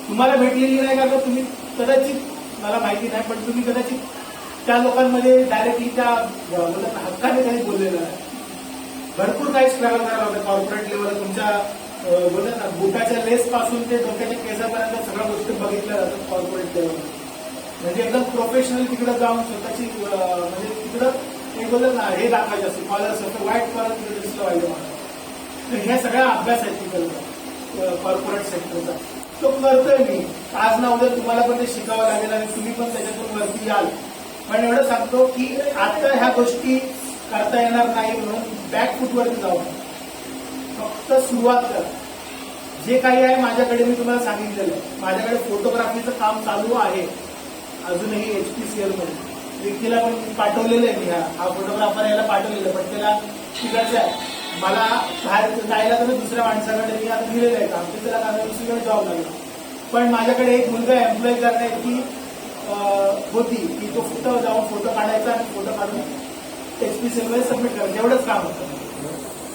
तुम्हाला भेटलेली नाही कारण तुम्ही कदाचित, मला माहिती नाही, पण तुम्ही कदाचित त्या लोकांमध्ये डायरेक्टली त्या हक्काने काही बोललेलं आहे. भरपूर काही स्ट्रगल करायला होतं कॉर्पोरेट लेवलला. तुमच्या बोलतात ना बुटाच्या लेस पासून ते डोक्याच्या केसापर्यंत सगळ्या गोष्टी बघितल्या जातात कॉर्पोरेट लेवलला. म्हणजे एकदम प्रोफेशनल तिकडे जाऊन स्वतःची म्हणजे तिकडं एक बोलत ना हे दाखवायचं असते कॉलर असतं वाईट कॉलर तिकडे दिसलं पाहिजे मला. तर ह्या सगळ्या अभ्यास आहे तिकडचा कॉर्पोरेट सेक्टरचा, तो करतोय मी. आज ना उद्या तुम्हाला पण ते शिकावं लागेल आणि तुम्ही पण त्याच्यातून वरती याल. पण एवढं सांगतो की आता ह्या गोष्टी करता येणार नाही म्हणून बॅकफूटवरती जाऊ, फक्त सुरुवात करा. जे काही आहे माझ्याकडे मी तुम्हाला सांगितलेलं आहे, माझ्याकडे फोटोग्राफीचं काम चालू आहे अजूनही HPCL मध्ये. व्यक्तीला पण पाठवलेलं आहे मी, हा फोटोग्राफर याला पाठवलेलं आहे, पण त्याला तिकडचं आहे. मला बाहेर जायला तर दुसऱ्या माणसाकडे मी आता दिलेलं आहे काम, त्याला माझा दुसरीकडे जॉब लागला. पण माझ्याकडे एक मुलगा एम्प्लॉय करण्याची होती की तो फक्त जाऊन फोटो काढायचा आणि फोटो काढून HPCL मध्ये सबमिट करायचं, एवढंच काम होतं.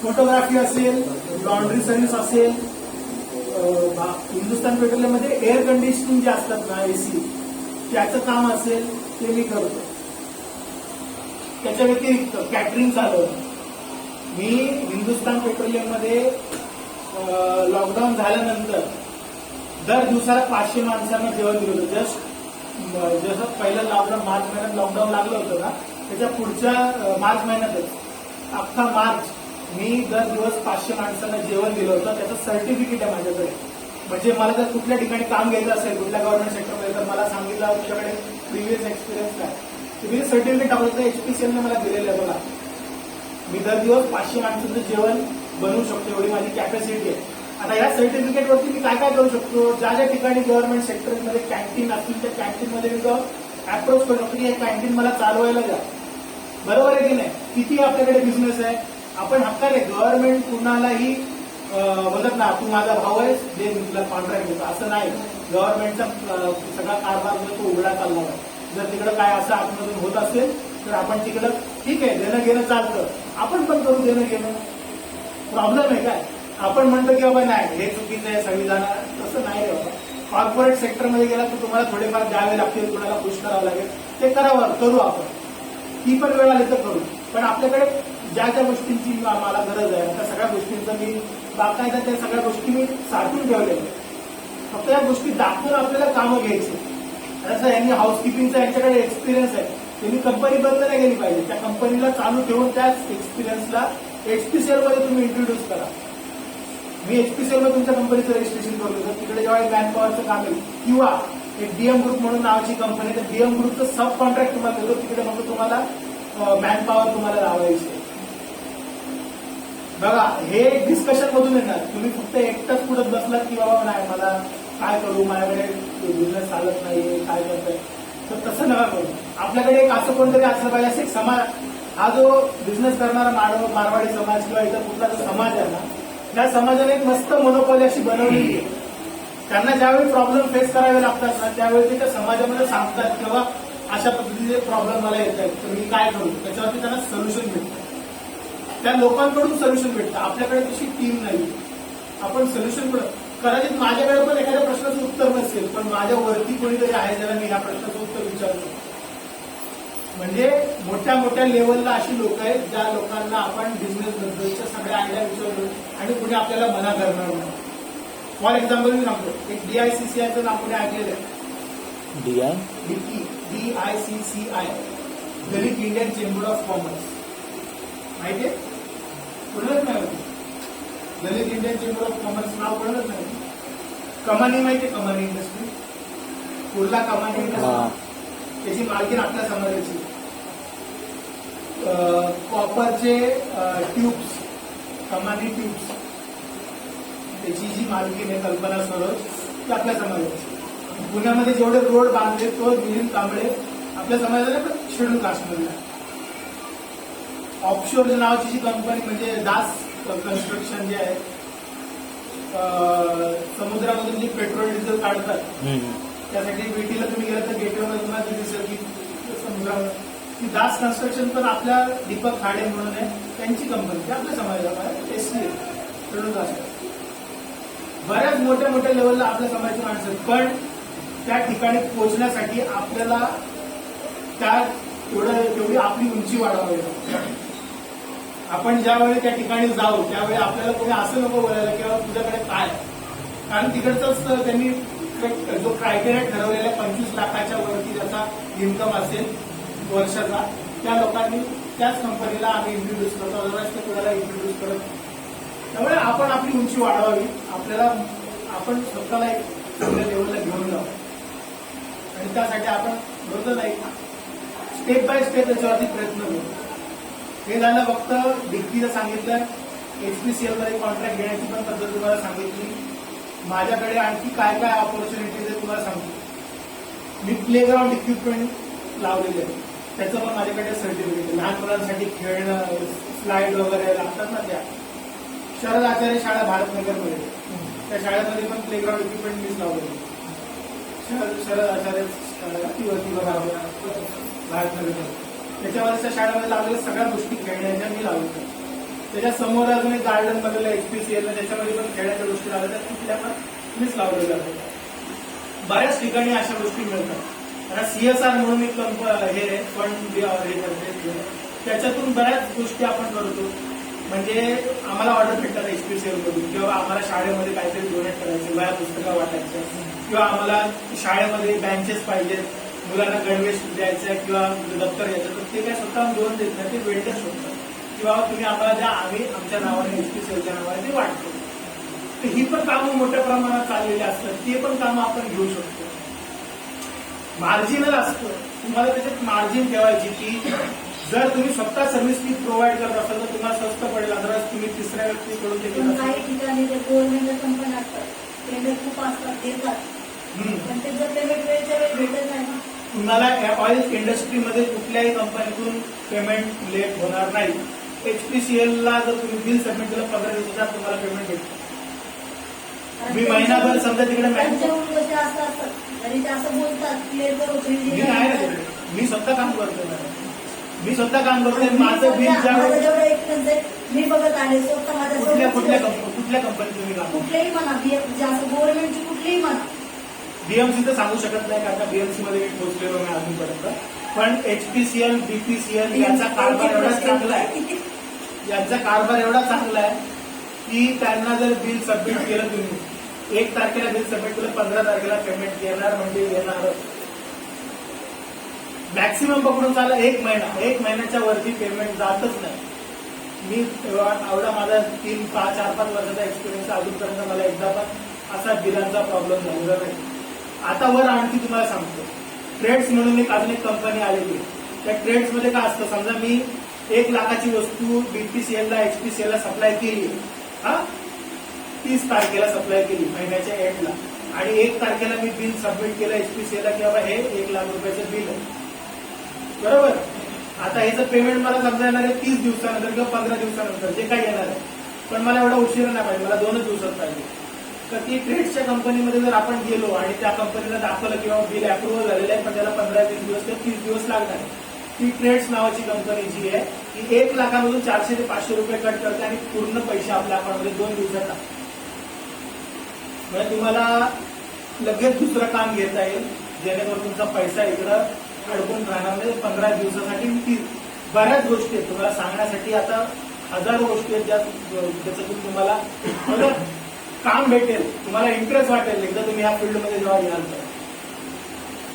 फोटोग्राफी असेल, लॉन्ड्री सर्व्हिस असेल, हिंदुस्थान पेट्रोलियममध्ये एअर कंडिशनिंग जे असतात ना AC, त्याचं काम असेल ते मी करतो. त्याच्या व्यतिरिक्त कॅटरिंग चालवतो मी. हिंदुस्थान पेट्रोलियममध्ये लॉकडाऊन झाल्यानंतर दर दिवसाला 500 माणसांना जेवण दिलं होतं. जसं पहिलं लॉकडाऊन मार्च महिन्यात लॉकडाऊन लागलं होतं ना, त्याच्या पुढच्या मार्च महिन्यातच अख्खा मार्च मी दर दिवस 500 माणसांना जेवण दिलं होतं. त्याचं सर्टिफिकेट आहे माझ्याकडे. म्हणजे मला जर कुठल्या ठिकाणी काम घ्यायचं असेल कुठल्या गव्हर्नमेंट सेक्टरमध्ये तर मला सांगितलं तुमच्याकडे प्रिव्हियस एक्सपिरियन्स काय, तुम्ही सर्टिफिकेट टाकलं HPCL ने मला दिलेलं आहे. बघा मी दर दिवस 500 माणसांचं जेवण बनवू शकतो, एवढी माझी कॅपॅसिटी आहे. आता या सर्टिफिकेटवरती मी काय काय करू शकतो, ज्या ज्या ठिकाणी गव्हर्नमेंट सेक्टरमध्ये कॅन्टीन असतील त्या कॅन्टीनमध्ये मी जाऊन अप्रोच करू शकतो की हे कॅन्टीन मला चालवायला द्या. बरोबर आहे की नाही? किती आपल्याकडे बिझनेस आहे, आपण हक्काने गव्हर्नमेंट कुणालाही बोलत ना तू माझा भाऊ आहेस दे मी तुला कॉन्ट्रॅक्ट देतो असं नाही. गव्हर्नमेंटचा सगळा कारभार तो उघडा चालला आहे. जर तिकडं काय असं आतमधून होत असेल तर आपण तिकडं ठीक आहे देणं घेणं चालतं, आपण पण करू देणं घेणं, प्रॉब्लेम आहे काय? आपण म्हणतो की बाबा नाही हे चुकीचं आहे संविधान, तसं नाही रे बाबा. कॉर्पोरेट सेक्टरमध्ये गेला तर तुम्हाला थोडेफार द्यावे लागतील, कुणाला पुश करावं लागेल, ते करावं करू आपण. ती पण वेळ आली तर करू. पण आपल्याकडे ज्या ज्या गोष्टींची मला गरज आहे त्या सगळ्या गोष्टींचं मी बाकायदा त्या सगळ्या गोष्टी मी साठवून ठेवलेल्या. फक्त या गोष्टी दाखवून आपल्याला कामं घ्यायची. असं यांनी हाऊसकीपिंगचा यांच्याकडे एक्सपिरियन्स आहे, त्यांनी कंपनी बंद नाही केली पाहिजे. त्या कंपनीला चालू ठेवून त्याच एक्सपिरियन्सला HPCL मध्ये तुम्ही इंट्रोड्यूस करा. मी HPCL मध्ये तुमच्या कंपनीचं रजिस्ट्रेशन करू शकतो. तिकडे जेव्हा एक मॅनपॉवरचं काम येईल किंवा एक DM ग्रुप म्हणून नावाची कंपनी, तर DM ग्रुपचं सब कॉन्ट्रॅक्ट तुम्हाला देतो. तिकडे मग तुम्हाला मॅनपॉवर तुम्हाला लावायची. बघा हे डिस्कशन मधून येणार. तुम्ही फक्त एकटाच पुढे बसलात की बाबा नाही मला काय करू, माझ्याकडे बिझनेस चालत नाहीये, काय करतोय, तर तसं नका करू. आपल्याकडे एक असं कोणतरी असलं पाहिजे, असं एक समाज, हा जो बिझनेस करणारा मारवाडी समाज किंवा इतर कुठला जो समाज आहे ना, त्या समाजाने एक मस्त मोनोपॉली अशी बनवलेली आहे. त्यांना ज्यावेळी प्रॉब्लेम फेस करावे लागतात ना त्यावेळी ते त्या समाजामध्ये सांगतात किंवा अशा पद्धतीचे प्रॉब्लेम मला येत आहेत तर मी काय करू, त्याच्यावरती त्यांना सोल्युशन भेटतं. त्या लोकांकडून सोल्युशन भेटतं. आपल्याकडे तशी टीम नाही, आपण सोल्युशन कदाचित माझ्याकडे पण एखाद्या प्रश्नाचं उत्तर नसेल पण माझ्या वरती कोणीतरी आहे ज्याला मी ह्या प्रश्नाचं उत्तर विचारतो. म्हणजे मोठ्या मोठ्या लेवलला अशी लोक आहेत ज्या लोकांना आपण बिझनेस बद्दलच्या सगळ्या आयडिया विचारतो आणि कुणी आपल्याला मना करणार नाही. फॉर एक्झाम्पल मी सांगतो, एक DICCIचं नाव कुणी ऐकलेलं आहे? DICCI, Dalit Indian chamber of commerce, माहितीये? कुठलंच नाही होती. दलित इंडियन चेंबर ऑफ कॉमर्स नाव कळलंच नाही. कमानी माहितीये? कमानी इंडस्ट्री, कुर्ला कमानी इंडस्ट्री, त्याची मालकीण आपल्या समाजाची. कॉपरचे ट्यूब्स, कमानी ट्यूब्स, त्याची जी मालकीण आहे कल्पना सरोज, ती आपल्या समाजाची. पुण्यामध्ये जेवढे रोड बांधले तो मिलिंद कांबळे आपल्या समाजाला पण शेड्यूल कास्टमधला. ऑफशोर नावाची जी कंपनी म्हणजे दास कन्स्ट्रक्शन जे आहे, समुद्रामधून जे पेट्रोल डिझेल काढतात त्यासाठी वेटीला तुम्ही गेला तर गेटवेमध्ये तुम्हाला दिसेल की समुद्रामध्ये ती दास कन्स्ट्रक्शन पण आपल्या दीपक खाडे म्हणून आहे, त्यांची कंपनी आपल्या समाजाला SC शेड्यूल कास्ट. बऱ्याच मोठ्या मोठ्या लेवलला आपल्या समाजाची माणसं आहेत. पण त्या ठिकाणी पोहोचण्यासाठी आपल्याला तेवढी आपली उंची वाढवावी लागते. आपण ज्यावेळी त्या ठिकाणी जाऊ त्यावेळी आपल्याला कोणी असं नको बोलायला किंवा तुझ्याकडे काय, कारण तिकडचंच त्यांनी जो क्रायटेरिया ठरवलेला 25 लाखाच्या वरती ज्याचा इन्कम असेल वर्षाचा, त्या लोकांनी त्याच कंपनीला आम्ही इंट्रोड्यूस करतो, अदरवाईज ते कोणाला इंट्रोड्यूस करत नाही. त्यामुळे आपण आपली उंची वाढवावी, आपल्याला आपण स्वतःला एक चांगल्या लेवलला घेऊन जावं आणि त्यासाठी आपण बरोबर नाही स्टेप बाय स्टेप त्याच्यावरती प्रयत्न करू. हे झालं फक्त डिग्रीचं सांगितलं, HPCL मध्ये कॉन्ट्रॅक्ट घेण्याची पण पद्धत तुम्हाला सांगितली. माझ्याकडे आणखी काय काय ऑपॉर्च्युनिटीज आहे तुम्हाला सांगतो. मी प्लेग्राऊंड इक्विपमेंट लावलेले आहे, त्याचं पण माझ्याकडे सर्टिफिकेट. लहान मुलांसाठी खेळणं, स्लाइड वगैरे लागतात ना, त्या शरद आचार्य शाळा भारतनगरमध्ये, त्या शाळेमध्ये पण प्लेग्राऊंड इक्विपमेंट मीच लावलेले. शरद आचार्य अतिवरती भारतनगर, त्याच्यावरच्या शाळेमध्ये लावलेल्या सगळ्या गोष्टी खेळण्याच्या मी लावल्या. त्याच्या समोर अजून एक गार्डन बनवलं HPCL, त्याच्यामध्ये पण खेळण्याच्या गोष्टी लावल्या, तिथल्या पण मीच लावलेल्या आहेत. बऱ्याच ठिकाणी अशा गोष्टी मिळतात. आता CSR म्हणून एक हे फंड हे करते, त्याच्यातून बऱ्याच गोष्टी आपण करतो. म्हणजे आम्हाला ऑर्डर भेटतात HPCL मधून, किंवा आम्हाला शाळेमध्ये काहीतरी डोनेट करायचे, वह्या पुस्तकं वाटायचं, किंवा आम्हाला शाळेमध्ये बेंचेस पाहिजेत, मुलांना गणवेश द्यायचा किंवा दप्तर घ्यायचं, तर ते काय स्वतः दोन देत नाही, ते वेंडर शोधतात किंवा तुम्ही आम्हाला द्या, आम्ही आमच्या नावाने HPCLच्या नावाने ते वाटतो. तर ही पण कामं मोठ्या प्रमाणात चाललेली असतात, ते पण कामं आपण घेऊ शकतो. मार्जिनल असतं, तुम्हाला त्याच्यात मार्जिन ठेवायची की जर तुम्ही स्वतः सर्व्हिस फी प्रोव्हाइड करत असाल तर तुम्हाला स्वस्त पडेल, अदरवाईज तुम्ही तिसऱ्या व्यक्तीकडून ते पण काही ठिकाणी गव्हर्नमेंटच्या कंपन्या असतात, पेमेंट खूप असतात, देतात, पण ते जर पेमेंट वेळेच्या वेळी भेटत नाही ना. तुम्हाला ऑइल इंडस्ट्रीमध्ये कुठल्याही कंपनीतून पेमेंट लेट होणार नाही. HPCL ला जर तुम्ही बिल सबमिट केलं 15 दिवसात तुम्हाला पेमेंट भेटतं. मी महिनाभर समजा तिकडे त्यांच्याकडून कसे असतात, तरी ते असं बोलतात क्लिअर करू. मी नाही ना तिकडे, मी स्वतः काम करतोय. मी स्वतः काम करतोय. माझं बिल माझं जेवढं एक्सपिरियन्स आहे, मी बघत आले स्वतः माझ्या कुठल्या कंपनीत तुम्ही काम कुठल्याही म्हणा, असं गव्हर्नमेंटची कुठलीही म्हणा. BMC तर सांगू शकत नाही, कारण BMC मध्ये मी पोहोचलेलो नाही अजूनपर्यंत. पण HPCL, BPCL याचा कारभार एवढा चांगला आहे, यांचा कारभार एवढा चांगला आहे की त्यांना जर बिल सबमिट केलं तुम्ही 1 तारखेला बिल सबमिट केलं, 15 तारखेला पेमेंट येणार म्हणजे येणार. मॅक्सिमम पकडून चालला 1 महिना, 1 महिन्याच्या वरती पेमेंट जातच नाही. मी एवढा माझा 4-5 वर्षाचा एक्सपिरियन्स, अजूनपर्यंत मला एकदा पण असा बिलांचा प्रॉब्लेम झालेला नाही. आता वर आणखी तुम्हाला सांगतो, ट्रेड्स म्हणून अजून एक कंपनी आलेली. त्या ट्रेड्स मध्ये काय असतं, समजा मी 1 लाखाची वस्तू BPCL ला HPCL ला सप्लाय केली, 30 तारखेला सप्लाय केली महिन्याच्या एंडला, आणि 1 तारखेला मी बिल सबमिट केलं HPCL ला की बाबा हे 1 लाख रुपयाचं बिल आहे, बरोबर. आता ह्याचं पेमेंट मला समजा येणार आहे 30 दिवसानंतर किंवा 15 दिवसानंतर, जे काही येणार आहे. पण मला एवढा उशीर नाही पाहिजे, मला 2च दिवसात पाहिजे. तर ती ट्रेड्सच्या कंपनीमध्ये जर आपण गेलो आणि त्या कंपनीला दाखवलं किंवा बिल अप्रुव्हल झालेलं आहे, पण त्याला 15-20 दिवस किंवा 30 दिवस लागणार. ती ट्रेड्स नावाची कंपनी जी आहे ती 1 लाखामधून 400 ते 500 रुपये कट करते आणि पूर्ण पैसे आपल्या अकाउंटमध्ये 2 दिवसात टाकते. म्हणजे तुम्हाला लगेच दुसरं काम घेता येईल, जेणेकरून तुमचा पैसा इकडं अडकून राहणार नाही. 15 दिवसासाठी बऱ्याच गोष्टी आहेत तुम्हाला सांगण्यासाठी, आता 1000 गोष्टी आहेत ज्याच्यातून तुम्हाला काम भेटेल, तुम्हाला इंटरेस्ट वाटेल एकदा तुम्ही या फील्डमध्ये जेव्हा याल तर.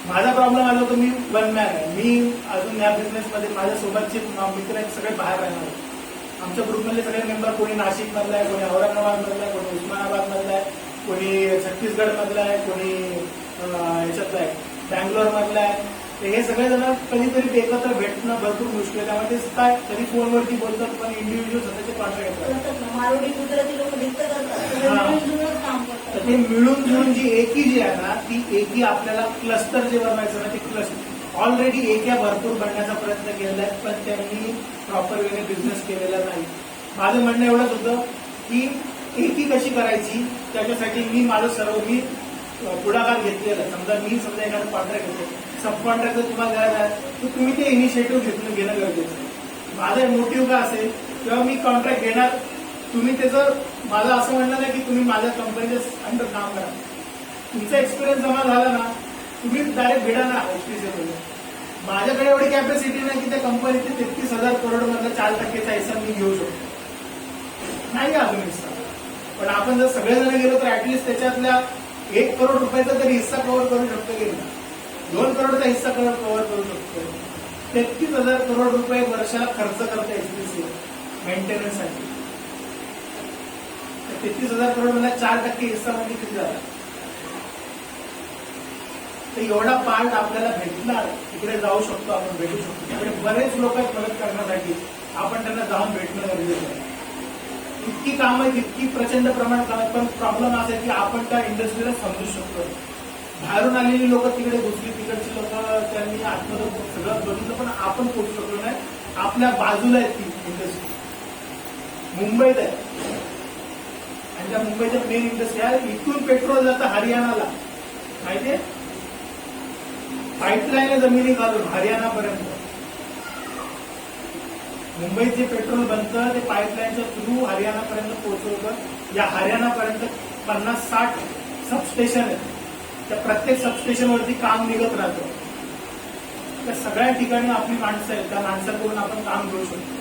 माझा प्रॉब्लेम आला होता, मी वन मॅन आहे. मी अजून या बिझनेसमध्ये माझ्यासोबतचे मित्र आहेत सगळे बाहेर राहणार. आमच्या ग्रुपमधले सगळे मेंबर कोणी नाशिक मधला आहे, कोणी औरंगाबाद मधला आहे, कोणी उस्मानाबाद मधला आहे, कोणी छत्तीसगड मधला आहे, कोणी याच्यातला आहे बँगलोर मधला आहे. हे सगळे जण कधीतरी एकत्र भेटणं भरपूर मुश्किल आहे. त्यामुळे ते काय तरी फोनवरती बोलतात, पण इंडिव्हिज्युअल स्वतःचे कॉन्ट्रॅक्ट करतात. मारुडी गुजराती लोक तर ते मिळून जुळून जी एकी जी आहे ना, ती एकी आपल्याला क्लस्टर जे बनवायचं ना, ते क्लस्टर ऑलरेडी एका भरपूर बनण्याचा प्रयत्न केलेला आहे, पण त्यांनी प्रॉपर वेने बिझनेस केलेला नाही. माझं म्हणणं एवढंच होतं की एकी कशी करायची, त्याच्यासाठी मी पुढाकार घेतलेला. समजा एखादं कॉन्ट्रॅक्ट घेतो, सब कॉन्ट्रॅक्ट जर तुम्हाला गरज आहे तर तुम्ही ते इनिशिएटिव्ह घेणं गरजेचं आहे. माझा मोटिव्ह काय असेल, तेव्हा मी कॉन्ट्रॅक्ट घेणार, तुम्ही त्याचं, माझं असं म्हणणं नाही की तुम्ही माझ्या कंपनीच्या अंडर काम करा. तुमचा एक्सपिरियन्स जमा झाला ना, तुम्ही डायरेक्ट भेटा ना HPCL. माझ्याकडे एवढी कॅपॅसिटी नाही की त्या कंपनीचे 33,000 करोड मधला 4% हिस्सा मी घेऊ शकतो, नाही अजून हिस्सा. पण आपण जर सगळेजण गेलो तर ऍटलिस्ट त्याच्यातल्या 1 करोड रुपयाचा तरी हिस्सा कव्हर करू शकतो की नाही? 2 करोडचा हिस्सा कव्हर करू शकतो. 33,000 करोड रुपये वर्षाला खर्च करते एचपीसीएल मेंटेनन्ससाठी. 33,000 करोड म्हणजे 4% हिस्सा म्हणजे किती झाला? तर एवढा पार्ट आपल्याला भेटणार, तिकडे जाऊ शकतो, आपण भेटू शकतो. तिकडे बरेच लोक आहेत मदत करण्यासाठी, आपण त्यांना जाऊन भेटणं गरजेचं आहे. इतकी कामं आहेत, इतकी प्रचंड प्रमाणात काम आहेत, पण प्रॉब्लेम असा आहे की आपण त्या इंडस्ट्रीला समजू शकतो. बाहेरून आलेली लोक तिकडे घुसली, तिकडची लोक त्यांनी आतमध्ये सगळं बघितलं, पण आपण पोहोचू शकलो नाही. आपल्या बाजूला आहे ती इंडस्ट्री, मुंबईत आहे, आणि त्या मुंबईच्या मेन इंडस्ट्री आहे. इथून पेट्रोल जातं हरियाणाला, माहितीये, पाईपलाईन जमिनी घालून हरियाणापर्यंत. मुंबईत जे पेट्रोल बनतं ते पाईपलाईनच्या थ्रू हरियाणापर्यंत पोहोचवतं. या हरियाणापर्यंत 50-60 सबस्टेशन आहेत. त्या प्रत्येक सबस्टेशनवरती काम निघत राहतं. त्या सगळ्या ठिकाणी आपली माणसं आहेत, त्या माणसाकडून आपण काम घेऊ शकतो.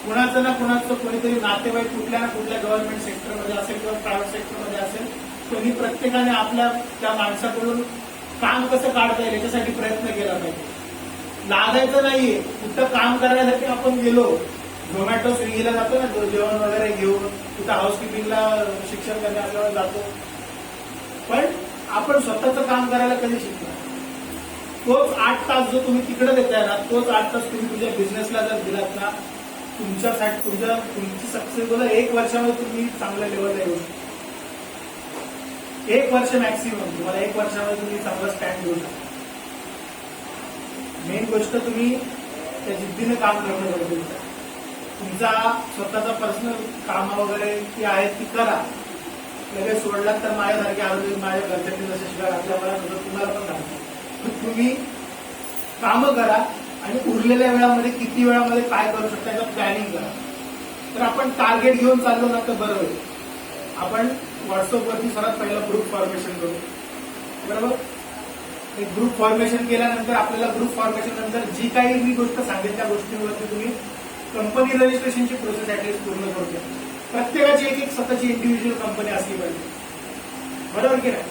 कुणाचं ना कुणाचं कोणीतरी नातेवाईक कुठल्या ना कुठल्या गव्हर्नमेंट सेक्टरमध्ये असेल किंवा प्रायव्हेट सेक्टरमध्ये असेल, त्यांनी प्रत्येकाने आपल्या त्या माणसाकडून काम कसं काढता येईल याच्यासाठी प्रयत्न केला पाहिजे. लागायचं नाहीये. कुठं काम करण्यासाठी आपण गेलो, झोमॅटो स्विगीला जातो ना जेवण वगैरे घेऊन, तिथं हाऊसकीपिंगला शिक्षण करण्याला जातो, पण आपण स्वतःचं काम करायला कधी शिकणार? तोच 8 तास जो तुम्ही तिकडे देताय ना, तोच 8 तास तुम्ही तुमच्या बिझनेसला जर दिलात ना, तुमच्यासाठी तुमची सक्सेस होईल. 1 वर्षामध्ये तुम्ही चांगल्या लेवलला येऊ शकता. 1 वर्ष मॅक्सिमम, तुम्हाला 1 वर्षामध्ये तुम्ही चांगला स्टँड घेऊ शकता. मेन गोष्ट तुम्ही त्या जिद्दीने काम करणं गरजेचं आहे. तुमचा स्वतःचा पर्सनल काम वगैरे ती आहेत ती करा. लगेच सोडलात तर माझ्यासारखे आरोग्य माझ्या घरच्यांनी जसे शिकायला आपल्याला तसं तुम्हाला पण घालतो. तुम्ही कामं करा आणि उरलेल्या वेळामध्ये किती वेळामध्ये काय करू शकता याचं प्लॅनिंग करा. तर आपण टार्गेट घेऊन चाललो ना तर बरं होईल. आपण व्हॉट्सअपवरती सर्वात पहिलं ग्रुप फॉर्मेशन करू, बरोबर. एक ग्रुप फॉर्मेशन केल्यानंतर आपल्याला ग्रुप फॉर्मेशन नंतर जी काही मी गोष्ट सांगेल त्या गोष्टींवरती तुम्ही कंपनी रजिस्ट्रेशनची प्रोसेस ऍटलीस्ट पूर्ण करू शकता. प्रत्येकाची एक स्वतःची इंडिव्हिज्युअल कंपनी असली पाहिजे, बरोबर की नाही.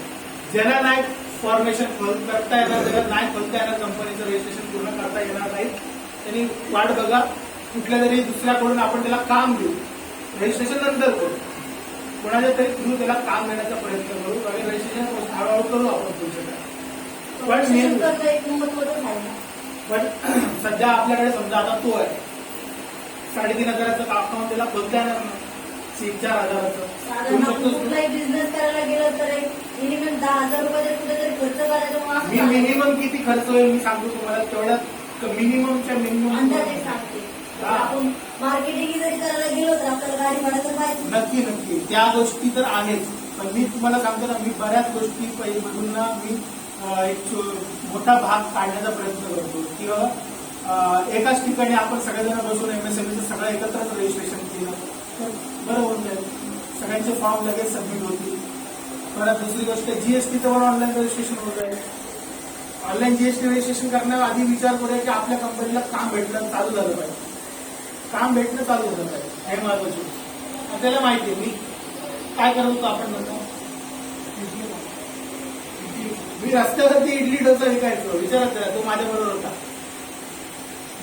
ज्याला नाही फॉर्मेशन करता येणार, ज्याला नाही खोलता येणार, कंपनीचं रजिस्ट्रेशन पूर्ण करता येणार नाही, त्यांनी वाट बघा. कुठल्या तरी दुसऱ्याकडून आपण त्याला काम देऊ, रजिस्ट्रेशन नंतर करू, कोणाच्या तरी थ्रू त्याला काम देण्याचा प्रयत्न करू आणि रजिस्ट्रेशन हळूहळू करू आपण पुढच्या. पण सध्या आपल्याकडे समजा आता तो आहे 3,500चं अकाउंट, त्याला खोलता येणार ना 3-4 हजाराचं. बिझनेस करायला गेलं तर मिनिमम 10,000 रुपये कुठेतरी खर्च करायचा. मी मिनिमम किती खर्च होईल मी सांगतो तुम्हाला. तेवढ्यात मिनिममच्या मिनिमम अंदाजे सांगते. आपण मार्केटिंग जरी करायला गेलो तर आपल्याला गाडी भाडं तर पाहिजे. नक्की त्या गोष्टी तर आहेच. पण मी तुम्हाला सांगतो ना, मी बऱ्याच गोष्टी पहिल्यांदा मी एक मोठा भाग काढण्याचा प्रयत्न करतो. किंवा एकाच ठिकाणी आपण सगळेजण बसून एमएसएमईचं सगळं एकत्रच रजिस्ट्रेशन केलं तर बरं होऊन जाईल. सगळ्यांचे फॉर्म लगेच सबमिट होतील. परत दुसरी गोष्ट जीएसटीचं पण ऑनलाईन रजिस्ट्रेशन होत आहे. ऑनलाईन जीएसटी रजिस्ट्रेशन करण्याआधी विचार करूया की आपल्या कंपनीला काम भेटणं चालू झालं पाहिजे. काम भेटणं चालू झालं पाहिजे, हे महत्वाची गोष्ट. आपल्याला माहिती आहे मी काय करत होतो. आपण म्हणतो मी रस्त्यावरती इडली डोसा विकायचो, विचारत करा, तो माझ्याबरोबर होता.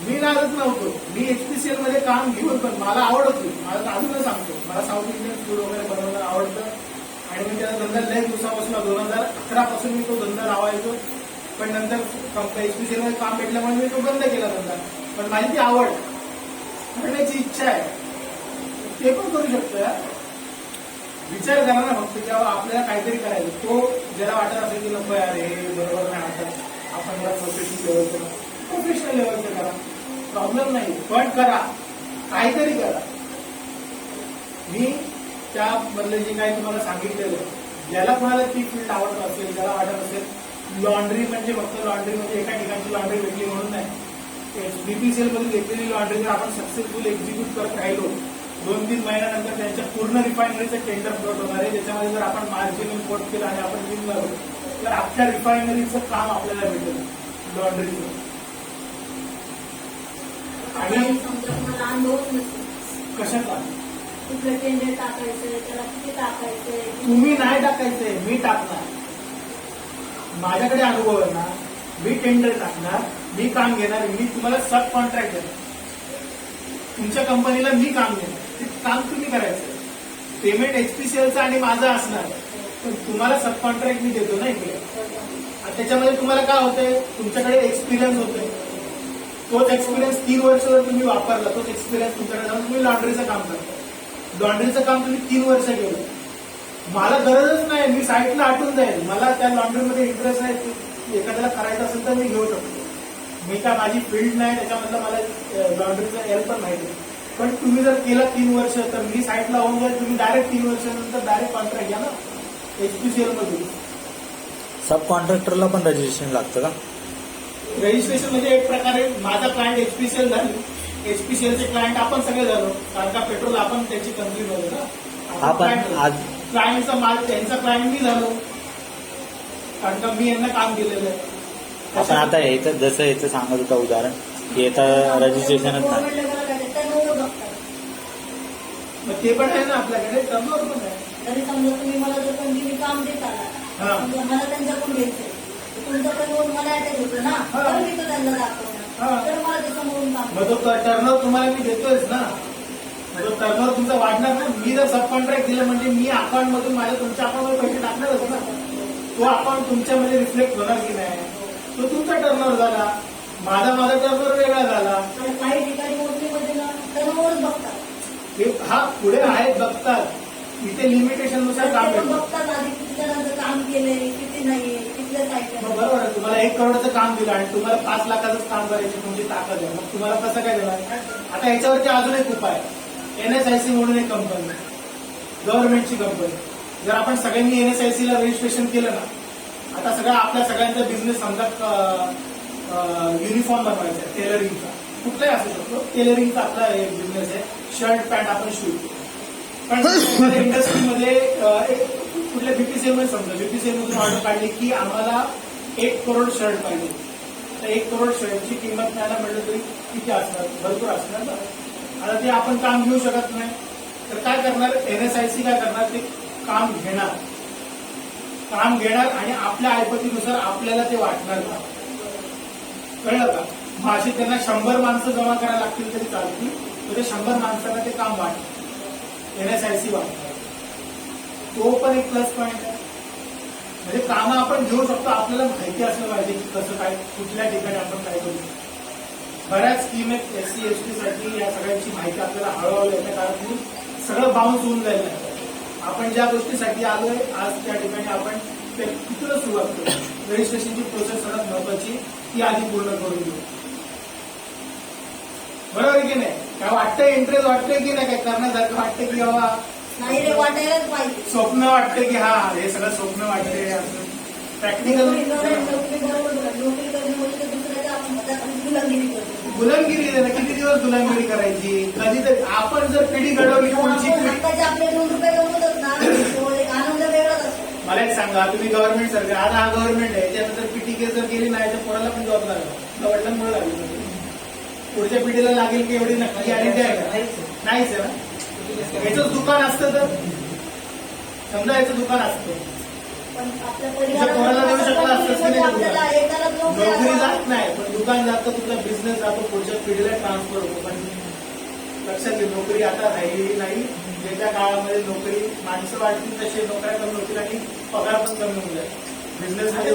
मी नादच नव्हतो. मी एचपीसीएल मध्ये काम घेऊन पण मला आवड होती. मला अजूनच सांगतो, मला साऊथ इंडियन फूड वगैरे बनवणं आवडतं आणि मी त्याचा धंदा लय दिवसापासून 2011 पासून मी तो धंदा लावायचो. पण नंतर एचपीसीएल मध्ये काम भेटल्यामुळे मी तो बंद केला धंदा. पण माझी ती आवड करण्याची इच्छा आहे, ते पण करू शकतो यार. विचार करा ना फक्त, जेव्हा आपल्याला काहीतरी करायचं, तो ज्याला वाटत असेल की नको यार हे बरोबर नाही वाटत, आपण जरा प्रोफेशनल लेवलचं करा, प्रॉब्लेम नाही, पण करा, काहीतरी करा. मी त्याबद्दल जे काही तुम्हाला सांगितलेलं, ज्याला कोणाला ती फील्ड आवडत असेल, ज्याला वाटत असेल लॉन्ड्री म्हणजे फक्त लॉन्ड्री म्हणजे एका ठिकाणची लॉन्ड्री भेटली म्हणून नाही. बीपीसीएल मध्ये घेतलेली लॉन्ड्री जर आपण सक्सेसफुल एक्झिक्यूट करत राहिलो, 2-3 महिन्यानंतर त्यांच्या पूर्ण रिफायनरीचं टेंडर फ्लोट होणार आहे. त्याच्यामध्ये जर आपण मार्जिन इम्पोर्ट केलं आणि आपण विन झालो तर अख्ख्या रिफायनरीचं काम आपल्याला भेटेल लॉन्ड्रीचं. आणि कशाचा कुठलं टेंडर टाकायचंय, त्याला किती टाकायचंय. तुम्ही नाही टाकायचंय, मी टाकणार. माझ्याकडे अनुभव आहे ना, मी टेंडर टाकणार, मी काम घेणार, मी तुम्हाला सब कॉन्ट्रॅक्ट देणार. तुमच्या कंपनीला मी काम देणार, ते काम तुम्ही करायचं. पेमेंट HPCLचं आणि माझं असणार, पण तुम्हाला सब कॉन्ट्रॅक्ट मी देतो ना इकडे. आणि त्याच्यामध्ये तुम्हाला काय होतंय, तुमच्याकडे एक्सपिरियन्स होतोय. तोच एक्सपिरियन्स 3 वर्ष जर तुम्ही वापरला, तोच एक्सपिरियन्स तुमच्याकडे जाऊन तुम्ही लॉन्ड्रीचं काम करता. लॉन्ड्रीचं काम तुम्ही 3 वर्ष केलं, मला गरजच नाही, मी साईटला आटून जाईल. मला त्या लॉन्ड्रीमध्ये इंटरेस्ट आहे, एखाद्याला करायचं असेल तर मी घेऊ शकतो. मी काय, माझी फील्ड नाही त्याच्यामधलं, मला लॉन्ड्रीचं एल पण माहिती आहे. पण तुम्ही जर केलं 3 वर्ष, तर मी साईटला होऊन जाईल, तुम्ही डायरेक्ट 3 वर्षानंतर डायरेक्ट कॉन्ट्रॅक्ट घ्या ना HPCL मधून. सब कॉन्ट्रॅक्टरला पण रजिस्ट्रेशन लागतं का? रजिस्ट्रेशन म्हणजे एक प्रकारे माझा क्लायंट HPCL झाली, HPCLचे क्लायंट आपण सगळे झालो, कारण का पेट्रोल आपण त्याची कंपनी झालो ना. आपण आज क्लायंटचा माल त्यांचा क्लायंट मी झालो, कारण का मी यांना काम दिलेलं आहे. आपण आता याचं जसं याचं सांगत होता उदाहरण की याचं रजिस्ट्रेशनच नाही. गव्हर्नमेंट लेवलला काय टर्नओव्हर बघतात. मग ते पण आहे ना आपल्याकडे, टर्नओव्हर पण आहे. तरी समजा तुम्ही मला जर कंटिन्यू काम देत आला, हा. समजा मला त्यांच्याकडून घ्यायचंय, तुमचा टर्नओव्हर मला अटॅच होतो ना, हा. तर मी तो त्यांना हा. दाखवणार, तर मला त्याच्यामधून काम. मग तो टर्नओव्हर तुम्हाला मी देतोयच ना, मग तो टर्नओव्हर तुमचा वाढणार ना. मी जर सब कॉन्ट्रॅक्ट दिलं म्हणजे मी अकाउंट मधून माझ्या तुमच्या अकाउंटवर पैसे टाकणारच ना. तो अकाउंट तुमच्यामध्ये रिफ्लेक्ट होणार की नाही, तो तुमचा टर्नओव्हर झाला, माझा टर्नओव्हर वेगळा झाला. आणि काही ठिकाणी मोठीमध्ये ना टर्नओव्हरच बघतात. हा पुढे आहेत बघतात, इथे लिमिटेशन नुसार काम ते पण करतात. बघतात आधी किती जणांचं काम केलंय, किती नाही, कितल्या साईट मग बरोबर आहे, तुम्हाला 1 करोडचं काम दिलं आणि तुम्हाला 5 लाखाचंच काम करायची तुमची ताकद आहे, मग तुम्हाला कसं काय देणार. आता याच्यावरती अजून एक उपाय, NSIC म्हणून एक कंपनी, गव्हर्नमेंटची कंपनी. जर आपण सगळ्यांनी NSIC ला रजिस्ट्रेशन केलं ना, आता आपल्या सगळ्यांचा बिझनेस समजा युनिफॉर्म बनवायचा आहे, टेलरिंगचा, कुठलाही असू शकतो. टेलरिंगचा आपला एक बिझनेस आहे, शर्ट पॅन्ट आपण शिवतो. पण इंडस्ट्रीमध्ये कुठल्या BPCL मध्ये समजा BPCL मधून ऑर्डर काढली की आम्हाला 1 करोड शर्ट पाहिजे, तर 1 करोड शर्टची किंमत न्यायला मिळलं तरी किती असणार, भरपूर असणार ना. आता ते आपण काम घेऊ शकत नाही, तर काय करणार, NSIC काय करणार, ते काम घेणार आणि आपल्या ऐपतीनुसार आपल्याला ते वाटणार का, कळलं का. मग अशी त्यांना 100 माणसं जमा करायला लागतील तरी चालतील, तर ते 100 माणसांना ते काम वाटणार, NSIC वाटणार. तो पण एक प्लस पॉईंट आहे. म्हणजे कामं आपण घेऊ शकतो, आपल्याला माहिती असलं पाहिजे की कसं काय, कुठल्या ठिकाणी आपण काय करू. बऱ्याच स्कीम आहेत SC ST साठी, या सगळ्यांची माहिती आपल्याला हळूहळू येते, कारण सगळं बाउन्स होऊन जाईल. आपण ज्या गोष्टीसाठी आलोय आज त्या ठिकाणी आपण तिथूनच सुरुवात करू. रजिस्ट्रेशनची प्रोसेस सगळ्यात महत्वाची, ती आधी पूर्ण करून घेऊ. बरोबर की नाही, काय वाटतंय, इंटरेस्ट वाटतंय की नाही, काय करण्यासारखं वाटतं की बाबा नाही रे, वाटायलाच पाहिजे. स्वप्न वाटतं की हा हे सगळं स्वप्न वाटतंय, असं प्रॅक्टिकल नोकरी बरोबर, नोकरी करण्यामध्ये तर दुसऱ्याच्या आपण हाताखाली गुलामगिरी करतो. गुलामगिरी आहे ना, किती दिवस गुलामगिरी करायची. कधीतरी आपण जर पिढी घडवली, पुढची आपण पिढी. हाताचे आपले 2 रुपये कमवतात ना, तो एक आनंद वेगळाच असतो. मला एक सांगा, तुम्ही गव्हर्नमेंट सरकार, आता हा गव्हर्नमेंट आहे, त्यानंतर PTK जर केली नाही तर पोराला पण जॉब लागला, वडिलांमुळे लागली, पुढच्या पिढीला लागेल की एवढी नक्की गॅरंटी आहे का, नाहीच आहे ना. याचं दुकान असतं तर समजा, याचं दुकान असतं, पण आपल्या पोराला देऊ शकला असतं, आपल्याला एकाला नोकरी जात नाही, पण दुकान जातं, तुझा बिझनेस जातो, पुढच्या पिढीला ट्रान्सफर होतो. पण लक्षात घे, नोकरी आता राहिलेली नाही. येत्या काळामध्ये नोकरी, माणसं वाढतील तसे नोकऱ्या कमी होतील आणि पगार पण कमी होऊन जाईल. बिझनेस मध्ये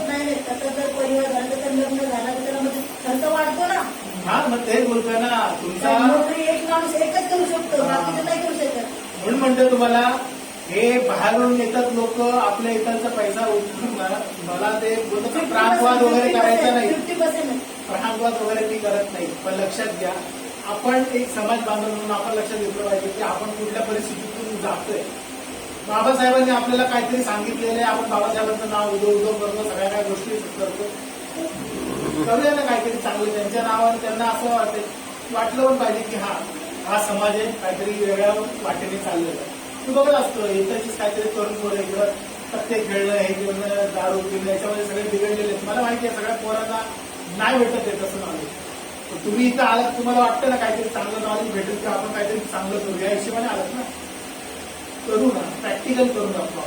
नाही, त्याचा जर परिवार झाला तर लग्न झालं तर त्याला म्हणजे खर्च वाढतो ना. हा, मग तेच बोलतोय ना, तुमचा नोकरी एक माणूस एकच करू शकतो, बाकीचं नाही करू शकत. म्हणून म्हणतो तुम्हाला, हे बाहेरून येतात लोक, आपल्या इथलचा पैसा उचलून मला ते प्रांतवाद वगैरे करायचा नाही, 50% प्रांतवाद वगैरे मी करत नाही. पण लक्षात घ्या, आपण एक समाज बांधव म्हणून आपण लक्षात घेतलं पाहिजे की आपण कुठल्या परिस्थितीतून जातोय. बाबासाहेबांनी आपल्याला काहीतरी सांगितलेलं आहे, आपण बाबासाहेबांचं नाव उदो करतो, सगळ्या काही गोष्टी करतो. करूया ना काहीतरी चांगलं त्यांच्या नावावर. त्यांना असं वाटलं पण पाहिजे की हा समाज आहे, काहीतरी वेगळ्या वाटेने चाललेलं आहे. तू बघत असतो इथंचीच काहीतरी करून पोरं इकडं पत्ते खेळणं, हे खेळणं, दारू पिणं, याच्यामध्ये सगळे बिघडलेले आहेत. मला माहिती आहे, सगळ्या पोरांना नाही भेटत आहे तसं नॉलेज. तुम्ही इथं आलात, तुम्हाला वाटतं ना काहीतरी चांगलं नॉलेज भेटेल किंवा आपण काहीतरी चांगलं करू, या हिशोबाने आलात ना. करू ना, प्रॅक्टिकल करून दाखवा.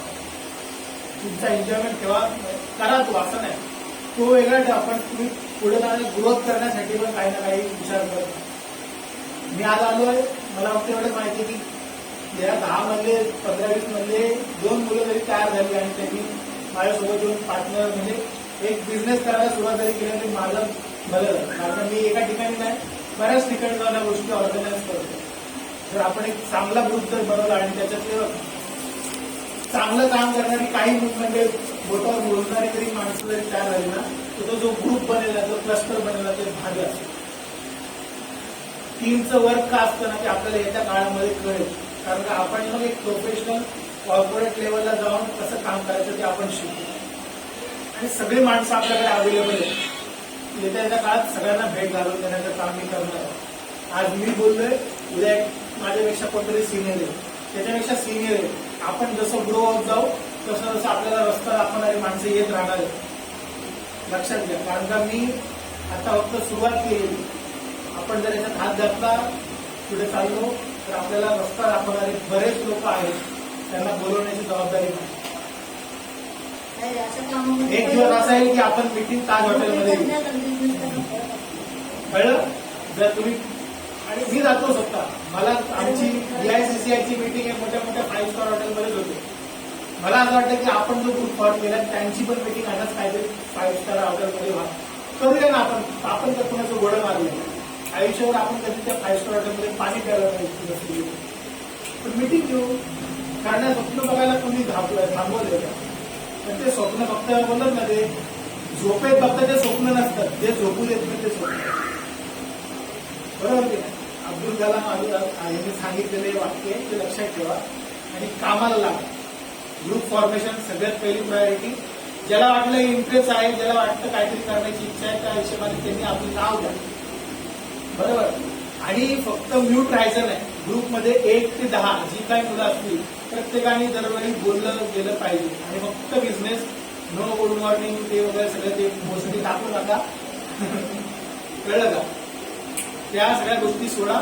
तुमचा एन्जॉयमेंट ठेवा, करा तो, असं नाही तो वेगळा ठेवा, पण तुम्ही पुढे जाण्याला ग्रोथ करण्यासाठी पण काही ना काही विचार करत. मी आज आलोय, मला फक्त एवढंच माहिती की या 10 मधले 15-20 मधले 2 मुलं जरी तयार झाली आणि त्यांनी माझ्यासोबत येऊन पार्टनर म्हणजे एक बिझनेस करायला सुरुवात जरी केली तरी माझं बरं झालं. कारण मी एका ठिकाणी नाही, बऱ्याच ठिकाणी जाऊन या गोष्टी ऑर्गनाईज करतो. तर आपण एक चांगला ग्रुप जर बनवला आणि त्याच्यातले चांगलं काम करणारी काही म्हणजे बोटावर मोजणारी तरी माणसं जरी तयार झाली ना, तर तो जो ग्रुप बनेला, जो क्लस्टर बनेला, ते भारी असतो. टीमचं वर्क का असतं ना, ते आपल्याला येत्या काळामध्ये कळेल. कारण का आपण मग एक प्रोफेशनल कॉर्पोरेट लेवलला जाऊन कसं काम करायचं ते आपण शिकतो. आणि सगळी माणसं आपल्याकडे अवेलेबल आहेत. येत्या काळात सगळ्यांना भेट घालून देण्याचं काम मी करणार आहे. आज मी बोललोय, उद्या माझ्यापेक्षा कोणतरी सिनियर आहे, त्याच्यापेक्षा सिनियर आहे. आपण जसं ग्रो होत जाऊ तसं जसं आपल्याला रस्ता दाखवणारी माणसं येत राहणार आहे. लक्षात घ्या. कारण का मी आता फक्त सुरुवात केलेली. आपण जर याच्यात हात घातला, पुढे चाललो तर आपल्याला रस्ता दाखवणारे बरेच लोक आहेत. त्यांना बोलवण्याची जबाबदारी नाही. एक दिवस असा येईल की आपण मीटिंग ताज हॉटेलमध्ये कळलं. जर तुम्ही आणि मी जातो स्वतः, मला आमची DICCIची मीटिंग एक मोठ्या मोठ्या 5 स्टार हॉटेलमध्येच होते. मला असं वाटतं की आपण जो ग्रुप फॉर्म केला त्यांची पण मीटिंग अशाच काहीतरी 5 स्टार हॉटेलमध्ये व्हा. करूया ना आपण तर कुणाचं घोडं मारलं. आयुष्यावर आपण कधी त्या 5 स्टार हॉटेलमध्ये पाणी प्यायला नाही, पण मीटिंग घेऊ. कारण स्वप्न बघायला कोणी थांबवलं का? पण ते स्वप्न फक्त बोलत ना, ते झोपेत फक्त ते स्वप्न नसतात, जे झोपू देत नाही ते स्वप्न. बरोबर की नाही? अब्दुल कलाम यांनी सांगितलेले वाक्य ते लक्षात ठेवा आणि कामाला लागा. ग्रुप फॉर्मेशन सगळ्यात पहिली प्रायोरिटी. ज्याला वाटलं इंटरेस्ट आहे, ज्याला वाटतं काहीतरी करण्याची इच्छा आहे, त्या हिशोबाने त्यांनी आपलं नाव द्या. बरोबर. आणि फक्त म्यूट राहायचं नाही. ग्रुपमध्ये 1 ते 10 जी काही मुलं असतील प्रत्येकाने दरवेळी बोललं गेलं पाहिजे. आणि फक्त बिझनेस, नो गुड मॉर्निंग ते वगैरे सगळं ते मोस्टली टाकू नका. कळलं का? त्या सगळ्या गोष्टी सोडा.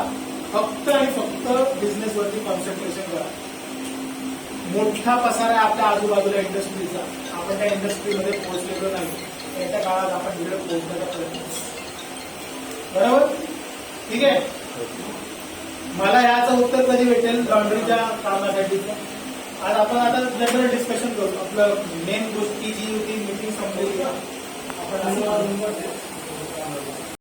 फक्त आणि फक्त बिझनेसवरती कॉन्सन्ट्रेशन करा. मोठा पसारा आहे आपल्या आजूबाजूला इंडस्ट्रीचा. आपण त्या इंडस्ट्रीमध्ये पोहोचलेलो नाही. येत्या काळात आपण तिकडे पोहोचण्याचा प्रयत्न. बरोबर? ठीक आहे. मला याचं उत्तर कधी भेटेल लॉन्ड्रीच्या कामासाठी? आज आपण आता जनरल डिस्कशन करू. आपलं मेन गोष्टी जी होती मीटिंग संपलेली आपण